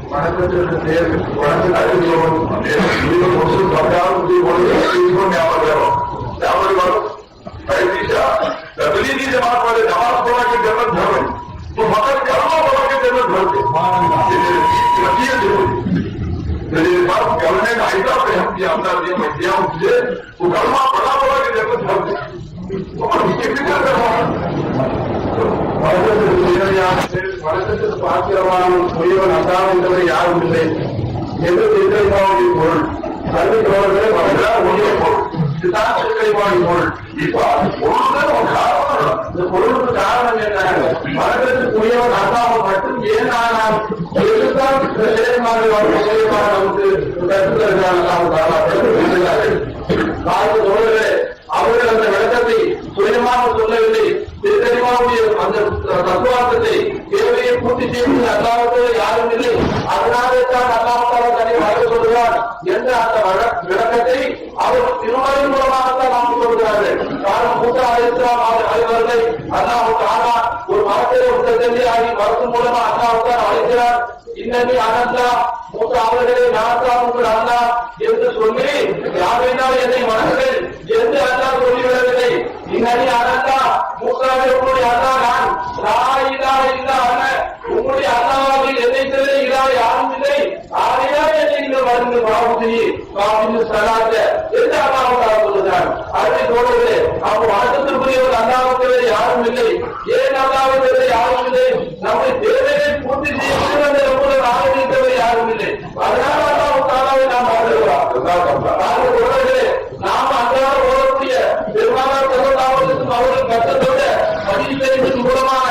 வணக்கத்திற்கு தேவை வணக்கத்திற்கு तबलीगी जमात वाले नमाज पढ़ा के जन्नत भर रहे तो मगर कलमा पढ़ा के जन्नत भरते मेरे पास कलमे का आइटा पे हम किया अपना दिया मुझे वो कलमा पढ़ा के जन्नत भरते तो हम ये भी कर रहे हैं யாரும் இல்லை என்று திருக்கணிப்பாவுடைய பொருள் கல்வி தோழர்களே ஒரே பொருள் இதுதான் திருக்கணிப்பாவுடைய பொருள் இப்ப இந்த பொருளுக்கு காரணம் என்ன வழக்கத்துக்குரியவன் அல்லாமல் மட்டும் ஏன் நாம் எதுதான் நமக்கு தோழர்களே அவர்கள் அந்த விளக்கத்தை சுயமாக சொல்லவில்லை திருக்கணிமாவுடைய அந்த தத்துவார்த்தத்தை தேவையை பூர்த்தி செய்வது அல்லாவது யாரும் இல்லை அதனாலே தான் அல்லாஹ் தன்னை வழங்க சொல்கிறார் என்ற அந்த விளக்கத்தை அவர் திருமணம் மூலமாகத்தான் நாம் சொல்கிறார்கள் காரணம் மூத்த அழைக்கலாம் அழைவர்களை அல்லாஹ் தானா ஒரு மரத்திலே உத்தரத்தள்ளி ஆகி மரத்தின் மூலமா அல்லாஹ் தான் அழைக்கிறார் இன்னமே அனந்தா மூத்த அவர்களே நான்தான் உங்கள் அண்ணா என்று சொல்லி யாரைனால் என்னை வணங்குங்கள் என்று அண்ணா சொல்லிவிடவில்லை இன்னமே அனந்தா மூத்தாவே உங்களுடைய அண்ணா நான் உங்களுடைய அண்ணாவாக என்னை தவிர இல்லாத யாரும் இல்லை ஆகையா என்னை நீங்கள் வந்து பாபுதி சலாத்த என்று அண்ணாவுக்காக சொல்லுகிறார் அதை தோழர்களே அப்ப வணக்கத்திற்குரிய ஒரு அண்ணாவை தவிர யாரும் இல்லை ஏன் அண்ணாவை தவிர யாரும் இல்லை நம்முடைய தேவையை பூர்த்தி செய்ய ஆளுநரை தவிர யாரும் இல்லை அதனால அண்ணாவுக்காகவே நாம் வாழ்கிறோம் தோழர்களே நாம் அன்றாட ஓடக்கூடிய பெருமானார் சல்லல்லாஹு அவர்கள் கட்டத்தோட பதிவு மூலமாக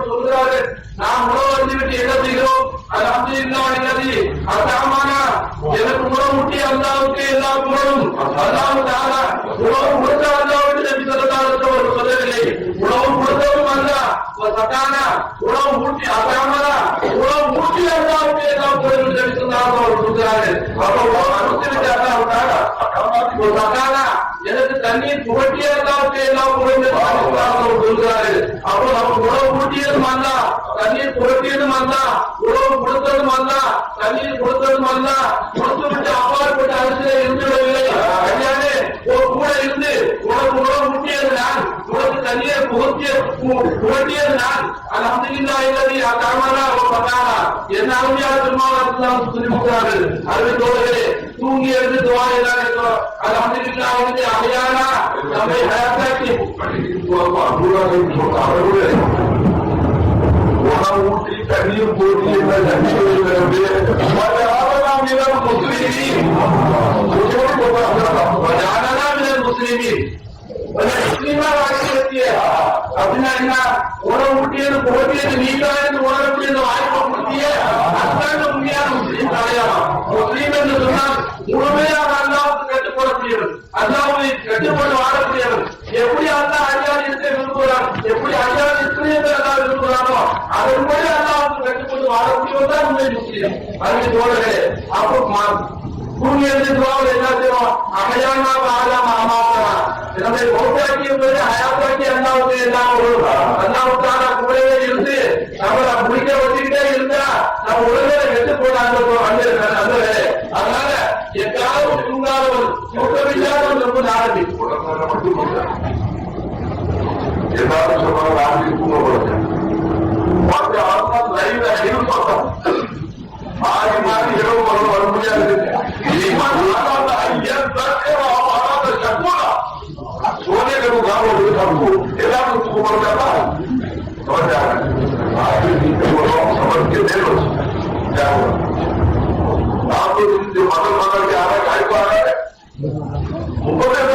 சொல்கிறார்கள் நாம் உணவு வந்துவிட்டு என்ன செய்கிறோம் அது அப்துல்லாஹி அதாமானா எனக்கு உணவு ஊட்டி அல்லாஹ்வுக்கு எல்லா புகழும் அல்லாஹ் தஆலா உணவு கொடுத்த அல்லாஹ்வுக்கு நபி ஸல்லல்லாஹு அலைஹி வஸல்லம் சொல்லவில்லை உணவு கொடுத்தவரும் அல்லாஹ் சகானா உணவு ஊட்டி அதாமானா உணவு ஊட்டி அல்லாஹ்வுக்கு எல்லா புகழும் நபி ஸல்லல்லாஹு அலைஹி வஸல்லம் சொல்கிறார்கள் அப்போ அனுசரித்து அல்லாஹ் தஆலா சகானா எனக்கு தண்ணீர் புகட்டிய அல்லாஹ்வுக்கு எல்லா புகழும் சொல்கிறார்கள் அப்போ நமக்கு உணவு ஊட்டியதும் அல்லா தண்ணீர் புகட்டியதும் அல்லா உணவு கொடுத்ததும் அல்லா தண்ணீர் கொடுத்ததும் அல்லா கொடுத்துவிட்டு அப்பாற்பட்ட அரசியலை இருந்துவிடவில்லை ஐயானே கூட இருந்து உனக்கு உணவு ஊட்டியது நான் உனக்கு தண்ணீரை புகட்டியது நான் அது அல்ஹம்துலில்லாஹி அதாமனா வபதானா என்ன அருமையான பெருமானார் சொல்லிவிட்டார்கள் அருமை தோழர்களே தூங்கி எழுந்து துஆ எல்லாம் அது அல்ஹம்துலில்லாஹி அஹ்யானா நம்மை ஹயாத்தாக்கி உணவு ஊட்டி தண்ணீர் போட்டி என்ற உணவு ஊட்டியது போட்டியது நீதான் உணரக்கூடிய வாய்ப்பை கொடுத்திய அதான் உண்மையான முஸ்லீம் அடையாளம் முஸ்லீம் என்று சொன்னால் முழுமையாக அல்லாவுக்கு கட்டுப்படக்கூடியவர் அல்லாவை கட்டுப்பட்டு வாழக்கூடியவர் எப்படி அல்லாஹ் அடியார் இருக்க விரும்புகிறார் எப்படி அடியார் இருக்கிறது அல்லா விரும்புகிறாரோ அதன்படி அல்லாவுக்கு கட்டுப்பட்டு வாழக்கூடியவர் தான் உண்மை முஸ்லீம் அதுக்கு தோழர்களே அப்போ தூங்கி எழுந்துவாங்க என்ன செய்வோம் அமையானாக ஆளாம அமாக்கலாம் நம்மை மௌத்தாக்கியவர்கள் ஹயாத்தாக்கி அல்லாவுக்கு எல்லாம் அல்லாவுக்கான கூடவே இருந்து நம்மளை முடிக்க வச்சுக்கிட்டே இருந்தா நம்ம உடனே வெட்டு போட அந்த அதனால எக்காவது தூங்காதவன் தூக்கமில்லாதவன் ரொம்ப ஆரம்பிக்கும் எல்லாரும் சொல்றாங்க ஆரம்பி தூங்க மாறி மாறி இரவு வர முடியாது सोने का गाँव सबको எல்லாரும் கூப்பிடுறதா समझ के दे लो आपको जो मदद मदद के आ रहा है गाय को आ रहा है मदद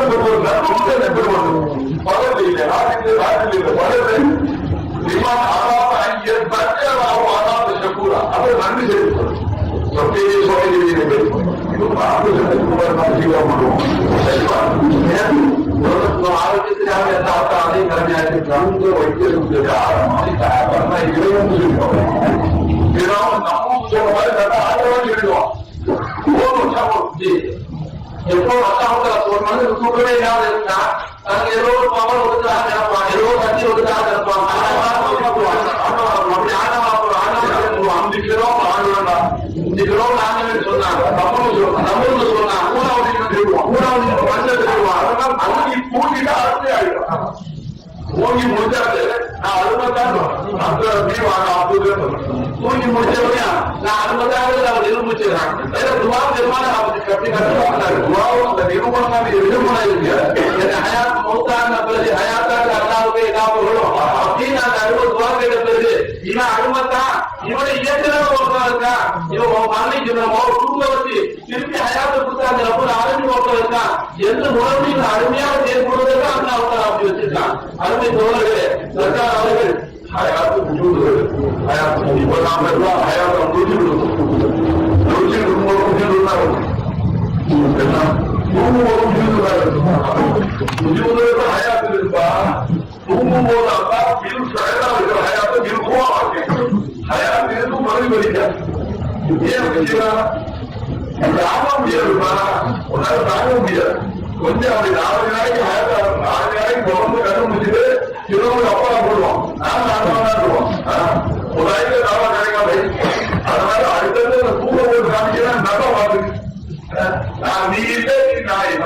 ले मदद विमान आराम शकूरा अब नंदी से सबके लिए सोने के लिए ஆரோக்கியத்தினாக என்ன அதே கடமையாக நன்கு வைத்திருக்கிறது எப்போ மற்றவங்களை ஒரு தூக்கமே இல்லாத இருந்தா நாங்க ஏதோ ஒரு பவர் ஒதுக்காக இருப்பான் ஏதோ தண்ணி ஒதுக்காக இருப்பான் புரிஞ்சுக்கிறோம் நாங்க சொன்னாங்க நம்மளும் சொன்னா மூணாவது மனுஷன் சொல்லுவான். அதனால அங்கே பூட்டிட்டா அடுத்து ஆயிடும். தூங்கி முடிச்சாரு நான் அறுபத்தாறு தூங்கி முடிச்சவங்க நான் அறுபத்தாறு அவர் நிரூபிச்சிடறான். துவாவும் பெருமான அப்படி கட்டுவாங்க. துவாவும் அந்த நிரூபணம் நிரூபணம் இருக்கு. ஹயாத் மௌத்தான பிறகு ஹயாத்தாக அல்லாவுக்கு ஏதாவது வரும் அப்படின்னு அந்த 60 துவா கேட்ட பிறகு இவன் அருமத்தான் இவனை இயற்கையாக ஒருத்தா இருக்கான். இவன் மரணிக்கு தூங்க வச்சு திருப்பி ஹயாத்தை கொடுத்து அந்த ரப்ப ஆரம்பி ஒருத்தர் இருக்கான் என்று உணர்வு அருமையாக செயல்படுவதற்கு அந்த அவர்கள் அப்படி வச்சிருக்கான். அருமை தோழர்களே, சர்க்கார் அவர்கள் ஹயாத்து முடிவுகள் ஹயாத்து இப்ப நாம எல்லாம் ஹயாத்தை முடிச்சுடுவோம். ஹயாத்து இருப்பா தூங்கும் போது அப்பா இருக்கிற ஹயாத்தை இருக்குவா ஹயாத்து இருக்கும் மறுபடிக்க ஏன் ஆக முடியாதுப்பா உன்னால தாங்க முடியாது. கொஞ்சம் அப்படி 4 நாளைக்கு 4 நாளைக்கு தொடர்ந்து கண்டுபிடிச்சிட்டு இருபது அப்பா போடுவோம். நாம இருவோம் ஒரு ஐந்து நாளா கிடைக்காது. அதனால அடுத்தது தூங்க போட்டு காமிக்கிறேன் நல்லா பார்த்து நான் நீ இல்லை நான் என்ன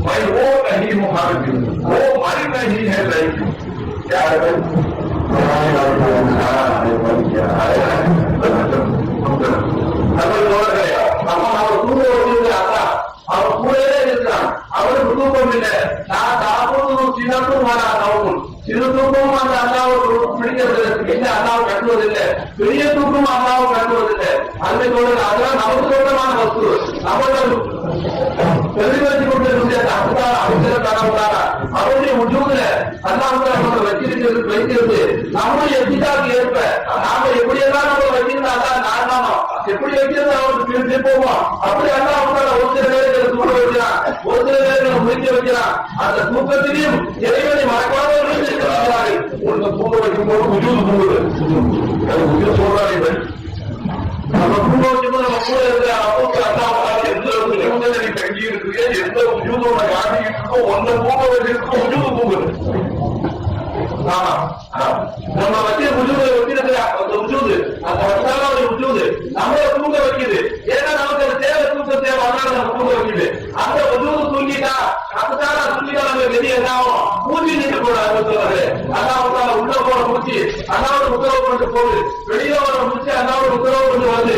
भाई वो नहीं मुखालिफ वो मरी नहीं है लाइफ क्या है அவர் தூங்க வச்சிருக்காரா அவர் கூடவே இருக்கிறான். அவருக்கு தூக்கம் இல்லை. நான் சாப்பிடும் சின்னத்தும் நவும் சிறு தூக்கமும் அந்த அண்ணாவுக்கு பிடிக்கிறது இல்லை. அண்ணாவை கட்டுவதில்லை. பெரிய தூக்கமும் அண்ணாவை கட்டுவதில்லை. அந்த சொல்றது அதெல்லாம் நமக்கு சொந்தமான வஸ்து. நம்மளும் பெருமைச்சு கொண்டு அவசரத்தான அவருடைய உஜூதுல அண்ணாவுக்கு நம்ம வைக்கிறது நம்முடைய எதிர்த்தாக்கு ஏற்ப நாம எப்படியெல்லாம் நம்ம வைக்கிறதா நாம எப்படி வைக்கிறது அவருக்கு பிரிஞ்சு போவோம். அப்படி அண்ணாவுக்கு ஒரு சில பேர்களை தூங்க வைக்கிறான், ஒரு சில பேர்களை முடிக்க வைக்கிறான். அந்த தூக்கத்திலையும் இறைவனை மறக்காதவர்கள் இருக்கிறார்கள். உனக்கு தூங்க வைக்கும் போது உஜூது தூங்குது சொல்றாங்க. நம்ம தூங்க வைக்கும் போது நம்ம கூட இருக்கிற அப்போ அண்ணாவுக்கு எந்த தங்கி இருக்கு எந்த உஜூதோட காட்டிட்டு இருக்கோ ஒன்ன தூங்க வச்சிருக்கோம் உஜூது தூங்குது. நம்ம வச்சு உஜூதை வச்சிருக்கிற அந்த உஜூது அந்த வச்சாலும் உஜூது நம்மள தூங்க வைக்குது. ஏன்னா நமக்கு அந்த தேவை தூக்க தேவை அதனால நம்ம தூங்க வைக்குது. அந்த உஜூது தூங்கிட்டா அதுக்காக தூங்கிட்டா நம்ம வெளியே என்னாவும் மூச்சு நின்று போடாது. அண்ணாவுக்கான உள்ள போற மூச்சு அண்ணாவோட உத்தரவு கொண்டு போகுது. வெளியே வர மூச்சு அண்ணாவோட உத்தரவு கொண்டு வருது.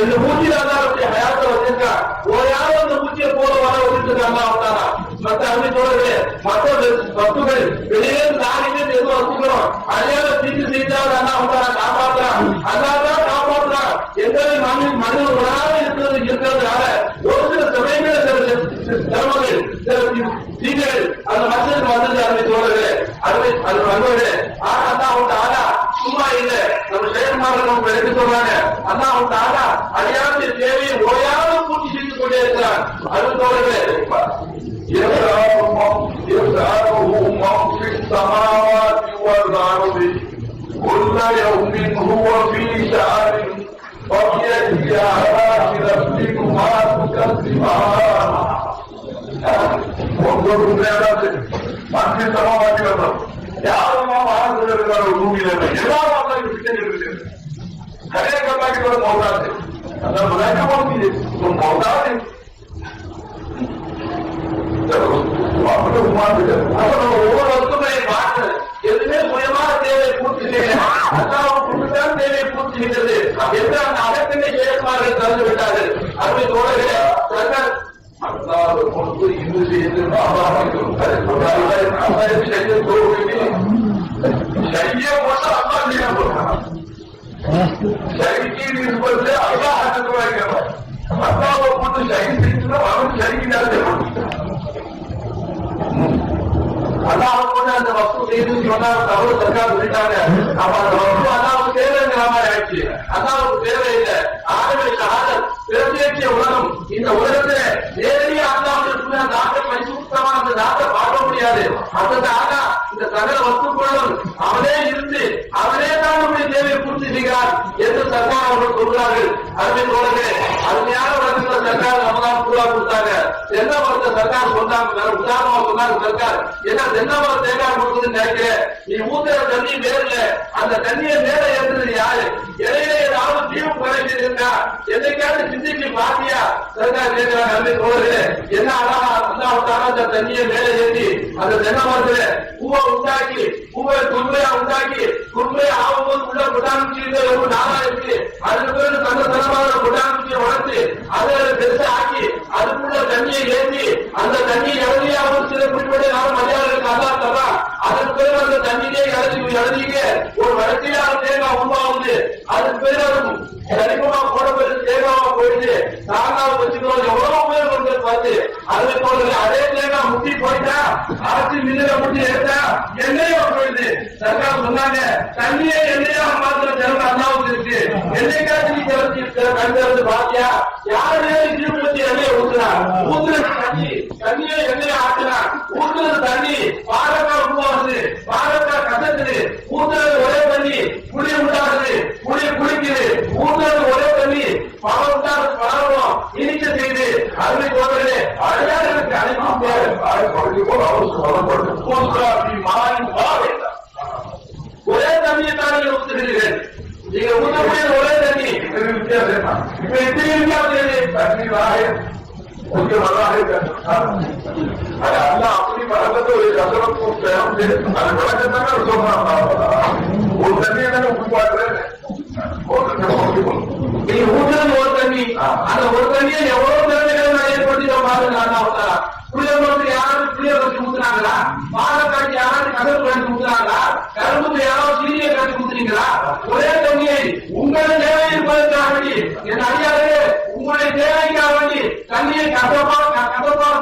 இந்த மூச்சில அண்ணாவுடைய ஹயாத்தை வச்சிருக்கா ஓயாவது அந்த மூச்சியை போல வர வச்சிருக்கு அண்ணாவுக்கான மற்ற அறிவித்தோடு மற்ற வஸ்துகள் வெளியே நாளைக்கு எதுவும் வச்சுக்கிறோம். அதையால தீர்த்து செய்தால் அண்ணா உண்டான காப்பாற்றுறான். அண்ணாதான் காப்பாற்றுறான். எந்த மனிதன் உணராக இருக்கிறதுனால ஒரு சில சமயங்கள் சிரமங்கள் தீமைகள் அந்த மனிதனுக்கு வந்தது அறிவித்தோடு அது வந்தோடு ஆனா அண்ணா உண்டு ஆனா சும்மா இல்லை. நம்ம செயல்மார்கள் நம்ம எடுத்து சொல்றாங்க. அண்ணா உண்டு ஆனா அடியாருடைய தேவையை ஓயாவது பூர்த்தி செய்து கொண்டே இருக்கிறார். அறிவித்தோடு يسأله من في السماوات والأرض كل يوم هو في شأن فبأي آلاء ربكما تكذبان ஒவ்வொரு நேரத்தில் மற்ற சமவாதிகள் யாருமா வாழ்ந்து இருக்கிற பூமியில எல்லாரும் இருக்கிறது கரையை கட்டாக்கிற மௌதாது அந்த மௌதாது ஒவ்வொரு வஸ்துக்களையும் பார்த்து எதுவுமே சுயமான தேவையை பூர்த்தி செய்யலாம். அண்ணாவுக்குத்தான் தேவையை பூர்த்தி செய்கிறது என்று அந்த அகத்தினை செயற்பாடுகள் தந்து விட்டார்கள். அருமை தோழர்களே, அண்ணாவை கொண்டு இந்து செய்து செய்ய போட்டு அண்ணா செய்ய போட்டான். சரிக்கு இருப்பது அல்லா ஆசைப்படுவாங்க. அண்ணாவை கொண்டு சரி செஞ்சுன்னா அவன் சரிக்கு அண்ணாவை கொண்டு அந்த வஸ்து செய்து சொன்னா தவறு சர்க்கார் சொல்லிட்டாங்க. அப்ப அந்த வஸ்து அண்ணாவுக்கு தேவைங்கிற மாதிரி ஆயிடுச்சு. அண்ணாவுக்கு தேவையில்லை. ஆகவே ஷஹாதத் பிறந்தேற்றிய உலகம் இந்த உலகத்துல நேரடியாக அண்ணாவுக்கு நாட்டை பரிசுத்தமான அந்த நாட்டை பார்க்க முடியாது. அந்த ஆனா இந்த சகல வஸ்துக்களும் அவனே இருந்து அவனே தான் நம்முடைய தேவையை பூர்த்தி சிந்திக்கிறார் என்று சர்க்கார் அவர்கள் சொல்கிறார்கள். அருமை தோழர்களே, அருமையான வழக்கத்துல சர்க்கார் ரமதான் பூரா கொடுத்தாங்க. தென்னை மரத்தை சர்க்கார் சொன்னாங்க, உதாரணமா சொன்னாங்க சர்க்கார், என்ன தென்னை மரம் தேங்காய் கொடுக்குதுன்னு நினைக்கிறேன், நீ ஊத்துற தண்ணி மேல அந்த தண்ணியை மேல ஏற்றுறது யாரு? இடையில ஏதாவது தீவு கிடைச்சிருக்கா என்னைக்காவது சிந்திச்சு பாத்தியா? சர்க்கார் கேட்கிறாங்க. அருமை தோழர்களே, என்ன அழகா அந்த தண்ணியை மேல ஏற்றி அந்த தென்னை மரத்துல பூவை உண்டாக்கி, பூவை குன்மையா உண்டாக்கி, குன்மையா ஆகும்போது உள்ள கொட்டாங்குச்சியில ஒரு நாளா இருக்கு, அதுக்கு பிறகு தனமான கொட்டாங்குச்சியை வளர்த்து அதை பெருசா ஆக்கி அதுக்குள்ள தண்ணியை ஏற்றி அந்த தண்ணி இறங்கியாவும் சில குறிப்பிட்ட நாள் மரியாதைக்கு அல்லா தரா, அதன் பிறகு அந்த தண்ணியே இறங்கிக்க ஒரு வளர்ச்சியான தேங்காய் உருவாகுது. அதுக்கு பிறகு கடிப்பமா போடப்பட்டு தேங்காவா போயிட்டு தாங்காவை வச்சுக்கிறோம். எவ்வளவு பேர் வந்து பார்த்து அதை போல அதே தேங்காய் முட்டி போயிட்டா ஆட்சி மில்லுல முட்டி எடுத்தா எண்ணெயோ போயிடுது. சர்க்கார் சொன்னாங்க, தண்ணியை எண்ணெயாக மாத்திர ஜனம் அல்லாவுக்கு இருக்கு, என்னைக்காச்சும் நீ கண்டு பாத்தியா? யாருமே திருப்பதி எண்ணெயை ஊத்துறா, ஊத்துறது தண்ணி, தண்ணியை எண்ணெயை ஆக்குறா, ஊத்துறது தண்ணி பாலக்காய் உருவாகுது, பாலக்காய் கசக்குது, ஊத்துறது ஒரே தண்ணி புளி உண்டாகுது, புளி குளிக்குது, ஊத்துறது ஒரே தண்ணி பழம் உண்டாகுது, பழம் இனிக்க செய்து. அருமை தோழர்களே, அடையாளங்களுக்கு அனைத்தும் தேவை. ஒரே தண்ணியை தான் நீங்க ஊத்துகிறீர்கள், நீங்க ஊற்றக்கூடிய ஒரே தண்ணி வித்தியாசம். இப்ப எப்படி இருக்காது கொஞ்சம் நல்லாக அப்படி பழக்கத்தை ஒரு கசரத்து அது வழக்கத்தானே சொல்றாங்க. ஒரு தண்ணியை தானே உருவாக்குறேன், நீ ஊற்றுறது ஒரு தண்ணி, அந்த ஒரு தண்ணியை எவ்வளவு திறமைகளை ஏற்படுத்தி பாருங்க. புளியமரத்துக்கு யாராவது புளிய கட்டி ஊத்துனாங்களா? பாலக்காய்க்கு யாராவது கதவு கட்டி ஊத்துனாங்களா? கரும்புக்கு யாராவது சீனியை கட்டி ஊத்துறீங்களா? ஒரே தண்ணியை உங்களை தேவை இருப்பதற்காக வேண்டி என் ஐயாவே உங்களுடைய தேவைக்காக வேண்டி தண்ணியை கசப்பாக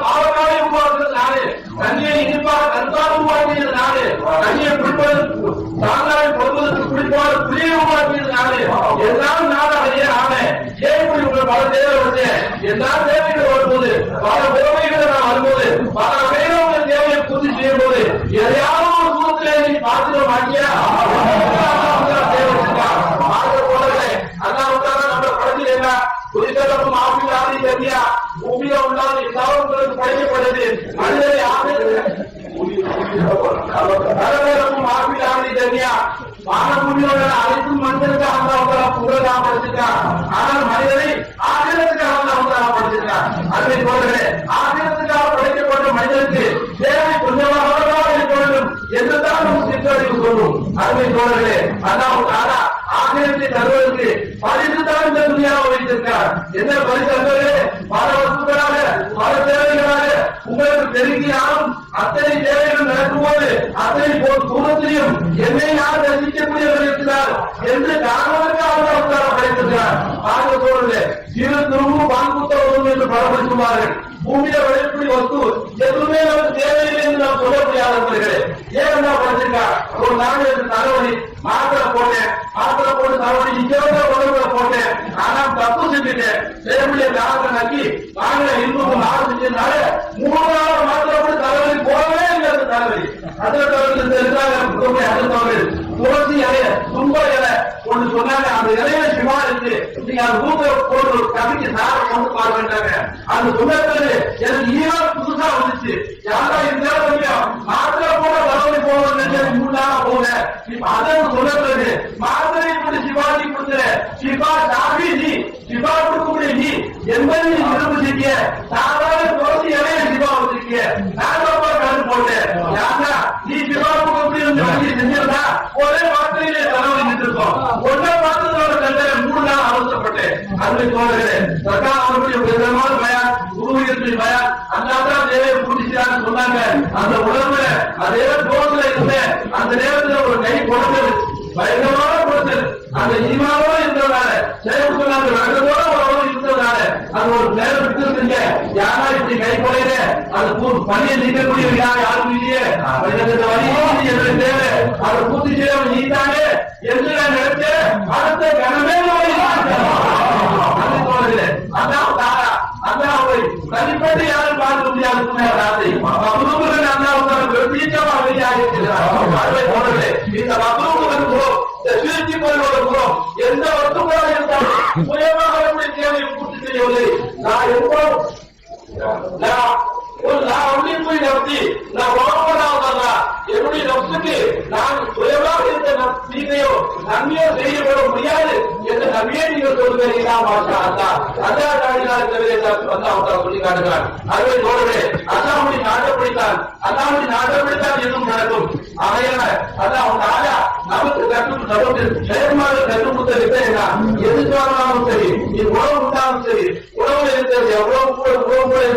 பாவக்காவை உருவாக்குறது நாடு, தண்ணியை இனிப்பாக கருத்தாக உருவாக்கியது நாடு, தண்ணியை குடிப்பது தாங்காவை பொறுப்பதற்கு குடிப்பாக புளியை உருவாக்கியது நாடு. எல்லாம் நாடாலேயே ஆமை ஏன் இப்படி உங்கள் பல தேவை வருது, எல்லா தேவைகள் வரும்போது பல உறவைகளை நான் வரும்போது பல வகையில உங்கள் தேவையை பூர்த்தி செய்யும் போது எதையாவது ஒரு தூரத்திலே நீ பார்த்துட மாட்டியா? புரிதலும் ஆபிலாதி தெரியா பூமியில உள்ளாத எல்லாரும் உங்களுக்கு படைக்கப்படுது. மனிதனை ஆபிலாதி தெரியா வானபூமியோட அனைத்தும் மனிதனுக்காக புகழாக படைச்சிருக்கான். ஆனால் மனிதனை ஆகிரத்துக்காக படைச்சிருக்கான். அதை போலவே ஆகிரத்துக்காக படைக்கப்பட்ட மனிதனுக்கு தேவை கொஞ்சமாக இருக்க வேண்டும் என்றுதான் நம் சிற்றறிவு சொல்லும். அருமை தோழர்களே, அதான் ஆகிரத்தை தருவதற்கு பரிசு தான் இந்த துணியாக வைத்திருக்கார். என்ன பரிசு அன்பர்களே? பல வசூல்களாக பல தேவைகளாக உங்களுக்கு பெருகினாலும் அத்தனை தேவைகள் நடக்கும்போது அத்தனை தூரத்திலையும் என்னை யார் ரசிக்கக்கூடியவர்கள் இருக்கிறார் என்று காரணமாக படைத்திருக்கிறார். ஆக தோழர்களே, சிறு துரும்பு பாங்குத்த உதவும் என்று பலப்படுத்துவார்கள். பூமியில விளையக்கூடிய வஸ்து எதுவுமே நமக்கு தேவையில்லை என்று நாம் சொல்ல முடியாதவர்களே. ஏன் படைச்சிருக்கா? ஒரு நாள் தலைவலி மாத்திரை போட்டேன், மாத்திரை போட்டு தலைவலி இங்க உடம்புல போட்டேன், ஆனா தப்பு செஞ்சுட்டேன், செய்யக்கூடிய காலத்தை நக்கி வாங்கல இன்னும் நாள் செஞ்சதுனால 3 நாள் மாத்திரை போட்டு தலைவலி போகவே இல்லை. அந்த தலைவலி அதுல தலைவலி துளசி இலைய தும்ப இலை ஒன்று சொன்னாங்க. அந்த இலையில சிவா இருக்கு, நீங்க அந்த மூத்த போட்டு கவிக்கு சாரை கொண்டு பார்க்கின்றாங்க. அந்த சொன்னது எனக்கு ஈரோடு புதுசா வந்துச்சு. யாரா இருந்தாலும் மாத்திரை போட தலைவலி போகணும்னு 3 நாளா போக இப்ப அதை சொன்னது மாத்திரை கொண்டு சிவாஜி கொடுத்துற சிவா சாபிஜி சிவா கொடுக்கக்கூடிய நீ எண்பது இருப்பு செய்ய சாதாரண துளசி இலைய சிவா வச்சிருக்கிய நான் கலந்து போட்டேன். யாரா நீ சிவா கொடுக்கக்கூடிய செஞ்சிருந்தா ஒரே மாத்திரையிலே தலைவலி நின்றுருக்கோம். ஒன்றை பார்த்ததோட தண்டனை 3 நாள் அவசரப்பட்டேன். அருமை தோழர்களே, சர்க்கார் அவர்களுடைய விதமான பயம் குருவியத்தின் பயம் அல்லாதான் தேவையை பூர்த்திச்சான்னு சொன்னாங்க. அந்த உணர்வுல அதே தோழல இருந்த அந்த நேரத்தில் ஒரு கை கொடுத்தது, பயங்கரமான கொடுத்தது, அந்த ஈமாவோட இருந்ததுனால செயல்பட்டு அந்த வெள்ளத்தோட உறவோடு இருந்ததுனால அது ஒரு நேரம் விட்டு யாரா இப்படி கை கொலையில அது பணியை நீக்கக்கூடிய யாரும் இல்லையே, வழி என்று தேவை அதை பூர்த்தி செய்ய நீத்தானே என்று நான் நினைச்சேன். அடுத்த கனமே அதான் தாரா அதான் அவை தனிப்பட்டு யாரும் பார்க்க முடியாது. அல்லாஹ் தீர்க்கமாக வெளியாக இருக்கிறார். இந்த வீழ்ச்சி கொள்வதற்கும் எந்த வஸ்துக்களாக இருந்தாலும் சுயமாக எப்படி தேவையை பூர்த்தி செய்யவில்லை. நான் எப்போதும் என்னுடைய நப்சுக்கு நான் சுயமாக இருந்த தீமையோ நன்மையோ செய்யப்பட முடியாது என்று நம்பியே நீங்கள் சொல்லுகிறீங்களா? மாஷா அல்லாஹ். அல்லாஹ் நாடினால் தவிர அல்லாஹ் சொல்லி காட்டுகிறார். அதுவே தோழரே, அல்லாஹ்வுடைய நாட்டப்படித்தான், அல்லாஹ்வுடைய நாட்டப்படித்தான் எதுவும் நடக்கும். ஆகையான அல்லாஹ் தாலா நமக்கு நமக்கு செயல்பாடு கற்றுக் கொடுத்த எதுக்கானாலும் சரி, நீ உணவு உண்டாலும் சரி, உணவு இருக்கிறது எவ்வளவு கூட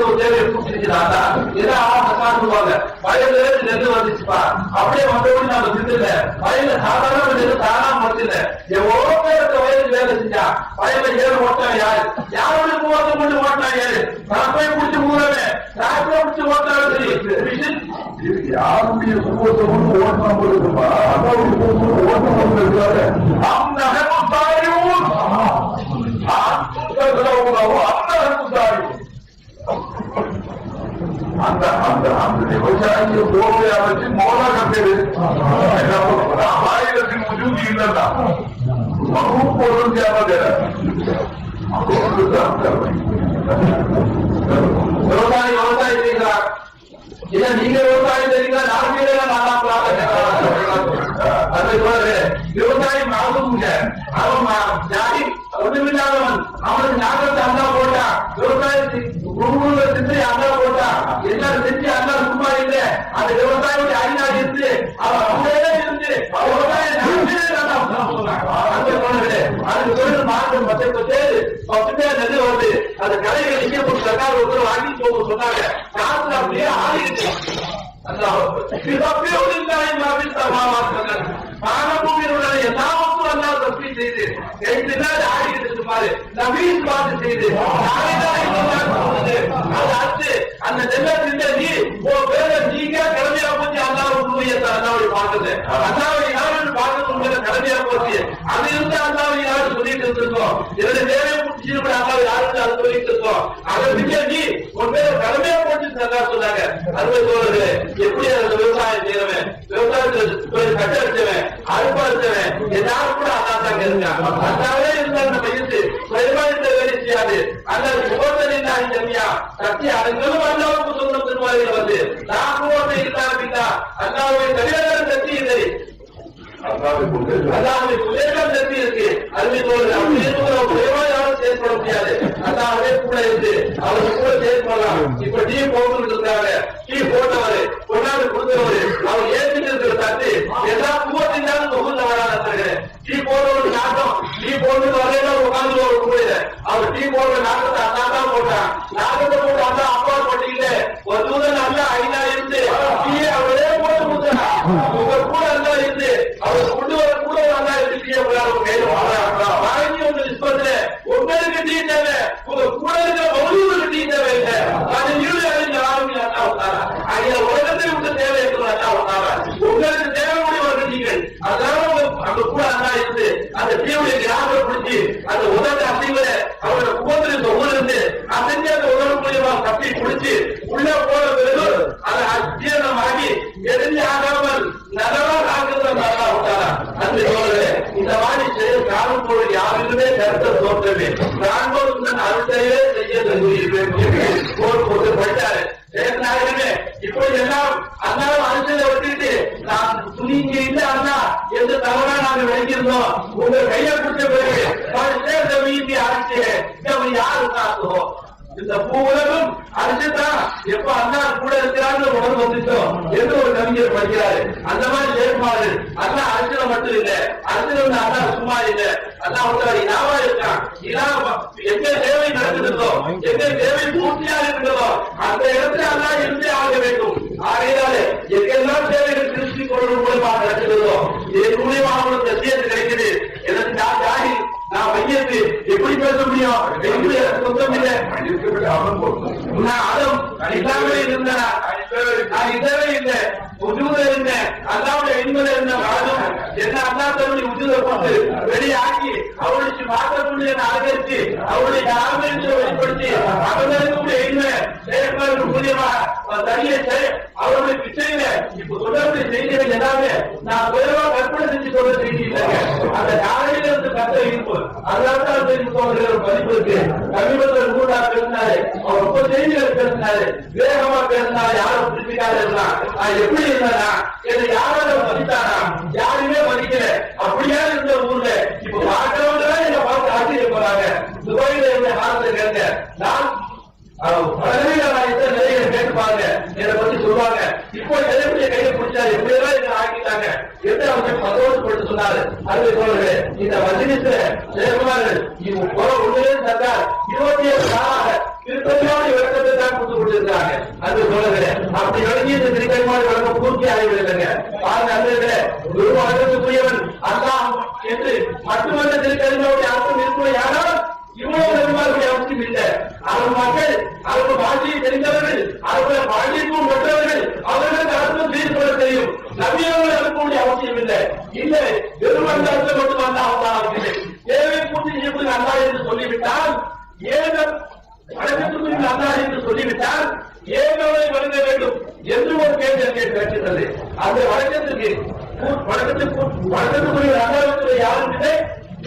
ஒரு தேவையை பூச்சிருக்கிறாரா ஏதா காட்டுவாங்க. வயதுல நெல் வந்துச்சுப்பா, அப்படியே வந்தபடி நாம திட்டல. வயதுல சாதாரண நெல் தானா மத்தில எவ்வளவு பேருக்கு வயது வேலை செஞ்சா வயதுல ஏழு ஓட்டான் யாரு, யாரோட மூவத்தை கொண்டு ஓட்டான் யாரு, கலப்பையை பிடிச்சி மூலமே டிராக்டரை பிடிச்சி ஓட்டாலும் சரி, மிஷின் யாருடைய குடும்பத்தை கொண்டு ஓட்டம் இருக்குப்பா, ஓட்டம் இருக்காரு. அந்த அந்த அந்த அந்த விவசாயிய போர்வையா வச்சு மோதா கட்டது ஆயிரத்தின் முஜூதி இல்லைன்னா பொருள் தேவை. விவசாயி விவசாயம் செய்கிறார், இல்ல நீங்க விவசாயம் செய்றீங்களா, நாலு பேரே நல்லா விவசாயி மறந்துங்க. அவன் ஜாதி ஒன்றுமில்லாதவன், அவனுக்கு ஞாபகத்தை அண்ணா போட்டா, விவசாயத்தை செஞ்சு அண்ணா போட்டா, எல்லாரும் செஞ்சு அண்ணா சும்மா இல்லை. அந்த விவசாயியுடைய ஐநா இருந்து அவன் அவங்களே இருந்து அதுக்கு தொழில் மாற்றம் 10 பேர் நெல் வருது. அந்த கடைகளை நிக்க சர்க்கார் ஒருத்தர் வாங்கி போக சொன்னாங்க. காசுல அப்படியே ஆடிடுச்சு. பானபூமியினுடைய எல்லாவற்றும் அல்லா தப்பி செய்து ஆடிக்கிட்டு இருப்பாரு. நவீன் பார்த்து செய்து அது அடுத்து அந்த நெல்லை நீ பேர நீங்க கடமையா போச்சு. அல்லாவுடைய அல்லாவுடைய பார்க்கறது, அல்லாவுடைய யாரு பார்க்கறது உங்களை கடமையா போச்சு. அது இருந்து அல்லாவுடைய யாரு சொல்லிட்டு இருந்திருக்கோம். என்னுடைய தேவையை முடிச்சு அல்லாவை யாருக்கு அது சொல்லிட்டு இருக்கோம். அதை நீ உன் பேர கடமையா போச்சு சொன்னாங்க. அறுவை தோழர்களே, எப்படி அந்த விவசாயம் செய்யறவன், விவசாயத்துல கட்ட அடிச்சவன், அறுப்பு அடிச்சவன் எல்லாரும் கூட அல்லா தாங்க இருக்காங்க. அல்லாவே இருந்த அந்த வயசு பெருமாள் வேலை செய்யாது. அந்த சுகத்தனின் தனியா சக்தி அதுங்களும் அல்லாவுக்கு சொந்தம் திருவாரிகள் வந்து நான் கூட இருந்தா அல்லாவுடைய சரியான சக்தி இல்லை, அல்லாவுடைய புயல்கள் சக்தி இருக்கு. அருமை தோழர் யாரும் செயல்பட முடியாது. அல்லாவே கூட இருந்து அவருக்கு கூட செயல்படலாம். இப்ப டீ போட்டு இருக்காங்க, டீ போட்டவரு கொண்டாந்து கொடுத்தவரு அவர் ஏற்றிட்டு இருக்கிற தட்டு எல்லா பூவத்தினாலும் தொகுந்த வராது. டீ போடுறவரு நாட்டம், டீ போட்டு வரையில உட்காந்து ஒரு கூட அவர் டீ போடுற நாட்டத்தை அண்ணா தான் போட்டான். நாட்டத்தை போட்டு அண்ணா அப்பா போட்டீங்களே ஒரு தூதன் அல்ல ஐநா இருந்து டீயை அவரே போட்டு கொடுத்தா உங்க கூட அல்லா இருந்து அவர் கொண்டு வர கூட அல்லா இருந்து டீயை கையில் வாங்கி உங்க நிஸ்பத்துல உங்களுக்கு டீ தேவை, உங்க கூட இருக்கிற மௌலிகளுக்கு டீ தேவை இல்லை. அது இறுதி அறிஞர் ஆரம்பி அண்ணா விட்டாரா அங்கே உலகத்தை விட்டு தேவை என்று அண்ணா விட்டாரா உங்களுக்கு தேவையுடைய நீங்கள் அதனால அங்க கூட அண்ணா இருந்து அந்த டீவுடைய கிராமத்தை பிடிச்சி அந்த உதவி அசைவரை அவரோட குவத்திற்கு ஊரிருந்து அசைஞ்சு அந்த உதவி மூலியமா தப்பி பிடிச்சி உள்ள போன பிறகு அதை அஜீரணம் ஆகி எதிர்த்து ஆகாமல் நல்லவா ஆகிறது நல்லா விட்டாரா. அந்த சோழர்களே, இந்த மாதிரி செயல் காணும் பொருள் யாருக்குமே கருத்தை தோற்றவே காண்போம் அருட்டையே செய்ய போட்டு படித்தாரு. இப்படி எல்லாம் அண்ணாவும் அரசியல விட்டுட்டு நான் துணிங்க இல்ல அண்ணா எந்த தவறா நாங்க விளங்கியிருந்தோம். உங்க கையை பிடிச்ச பிறகு வீட்டி அரசு யாரு காத்துவோம். இந்த பூ உலகம் அரசுதான் எப்ப அண்ணா கூட இருக்கிறான்னு உணர்வு வந்துட்டோம் என்று ஒரு கவிஞர் படிக்கிறாரு. அந்த மாதிரி செயற்பாடு அண்ணா அரசியல மட்டும் இல்ல, அரசியல் வந்து அண்ணா சும்மா இல்ல, அண்ணா வந்து இனாவா இருக்கான். எங்க தேவை நடக்குதுதோ, எங்க தேவை பூர்த்தியாக இருக்கிறதோ அந்த இடத்துல அண்ணா இருந்தே ஆக வேண்டும். ஆகையாலே எங்கெல்லாம் தேவைகள் திருச்சி கொள்வது மூலமாக நடக்கிறதோ இதன் மூலியமாக உங்களுக்கு சத்தியத்து கிடைக்குது. எனக்கு நான் ஜாகி நான் மையத்து எப்படி பேச முடியும்? சொந்தம் இல்லை, நான் அதம் இல்லாம இருந்தேன், நான் இதவே இல்லை, உஜூத இருந்தேன், அல்லாவுடைய எண்பது இருந்த காலம் என்ன அல்லா தன்னுடைய உஜூத போட்டு வெளியாக்கி அவருடைய மாற்றக்கூடிய அலங்கரித்து அவருடைய ஆரம்பித்து வெளிப்படுத்தி அவர்களுடைய எண்மை செயற்பாடு மூலியமா தனியை அவருடைய பிச்சையில இப்ப தொடர்பு செய்திகள் எல்லாமே நான் குறைவா கற்பனை செஞ்சு சொல்ல செய்தி இல்லைங்க. அந்த காலையில இருந்து கத்த இருப்பு அதனால்தான் ஒரு பதிப்பு இருக்கு. சமீபத்தில் கூட பேசினாரு, அவர் ரொம்ப செய்திகள் பேசினாரு, வேகமா பேசினாரு, யாரும் பிடிச்சிக்காத இருந்தா நான் எப்படி இருந்தானா என்னை யாராவது மதித்தானா, யாருமே மதிக்கல. அப்படியா இருந்த ஊர்ல இப்ப பார்க்கிறவங்க என்ன பார்த்து ஆச்சரிய போறாங்க. துபாயில இருந்த காலத்தை கேட்க நான் நிறைய கேட்டு பாருங்க, என்னை பத்தி சொல்லுவாங்க. இப்போ எதைப்படிய கையில பிடிச்சாரு, எப்படியெல்லாம் என்ன ஆக்கிட்டாங்க என்று அவங்க சந்தோஷப்படுத்த சொன்னாரு. அது சொல்லுங்க, இந்த மஜ்லிஸ்ல ஜெயக்குமார்கள் ஒன்றிலே சர்க்கார் 27 நாளாக திருத்தணியோடு விளக்கத்தை தான் கொடுத்து கொண்டிருக்கிறாங்க. அது சொல்லுகிறேன். அப்படி விளங்கி இந்த திருக்கணிமாடு விளக்கம் பூர்த்தி ஆகிவிடுங்க. பாருங்க, அந்த குரு அழகுக்குரியவன் அல்லாஹ் என்று மட்டுமல்ல திருக்கணிமாவுடைய அர்த்தம் இருக்கும். யாரால் இவ்வளவு நபிமாருடைய அவசியம் இல்லை. அவர் மக்கள், அவர்கள் வாழ்க்கையை தெரிந்தவர்கள், அவர்கள் வாழ்க்கைக்கும் பெற்றவர்கள், அவர்களுக்கு அர்த்தம் செய்து கொள்ள தெரியும். நபியவர்கள் அனுப்பக்கூடிய அவசியம் இல்லை. இல்லை, வெறும் அந்த அர்த்தம் மட்டும் வந்தால் தேவை பூர்த்தி செய்யக்கூடிய அல்லா என்று சொல்லிவிட்டால், ஏகம் வழக்கத்துக்குரிய அல்லா என்று சொல்லிவிட்டால் ஏகவை வழங்க வேண்டும் என்று ஒரு கேள்வி கேட்கிறது. அந்த வழக்கத்துக்குரிய அல்லாவுக்குரிய யாரும் இல்லை,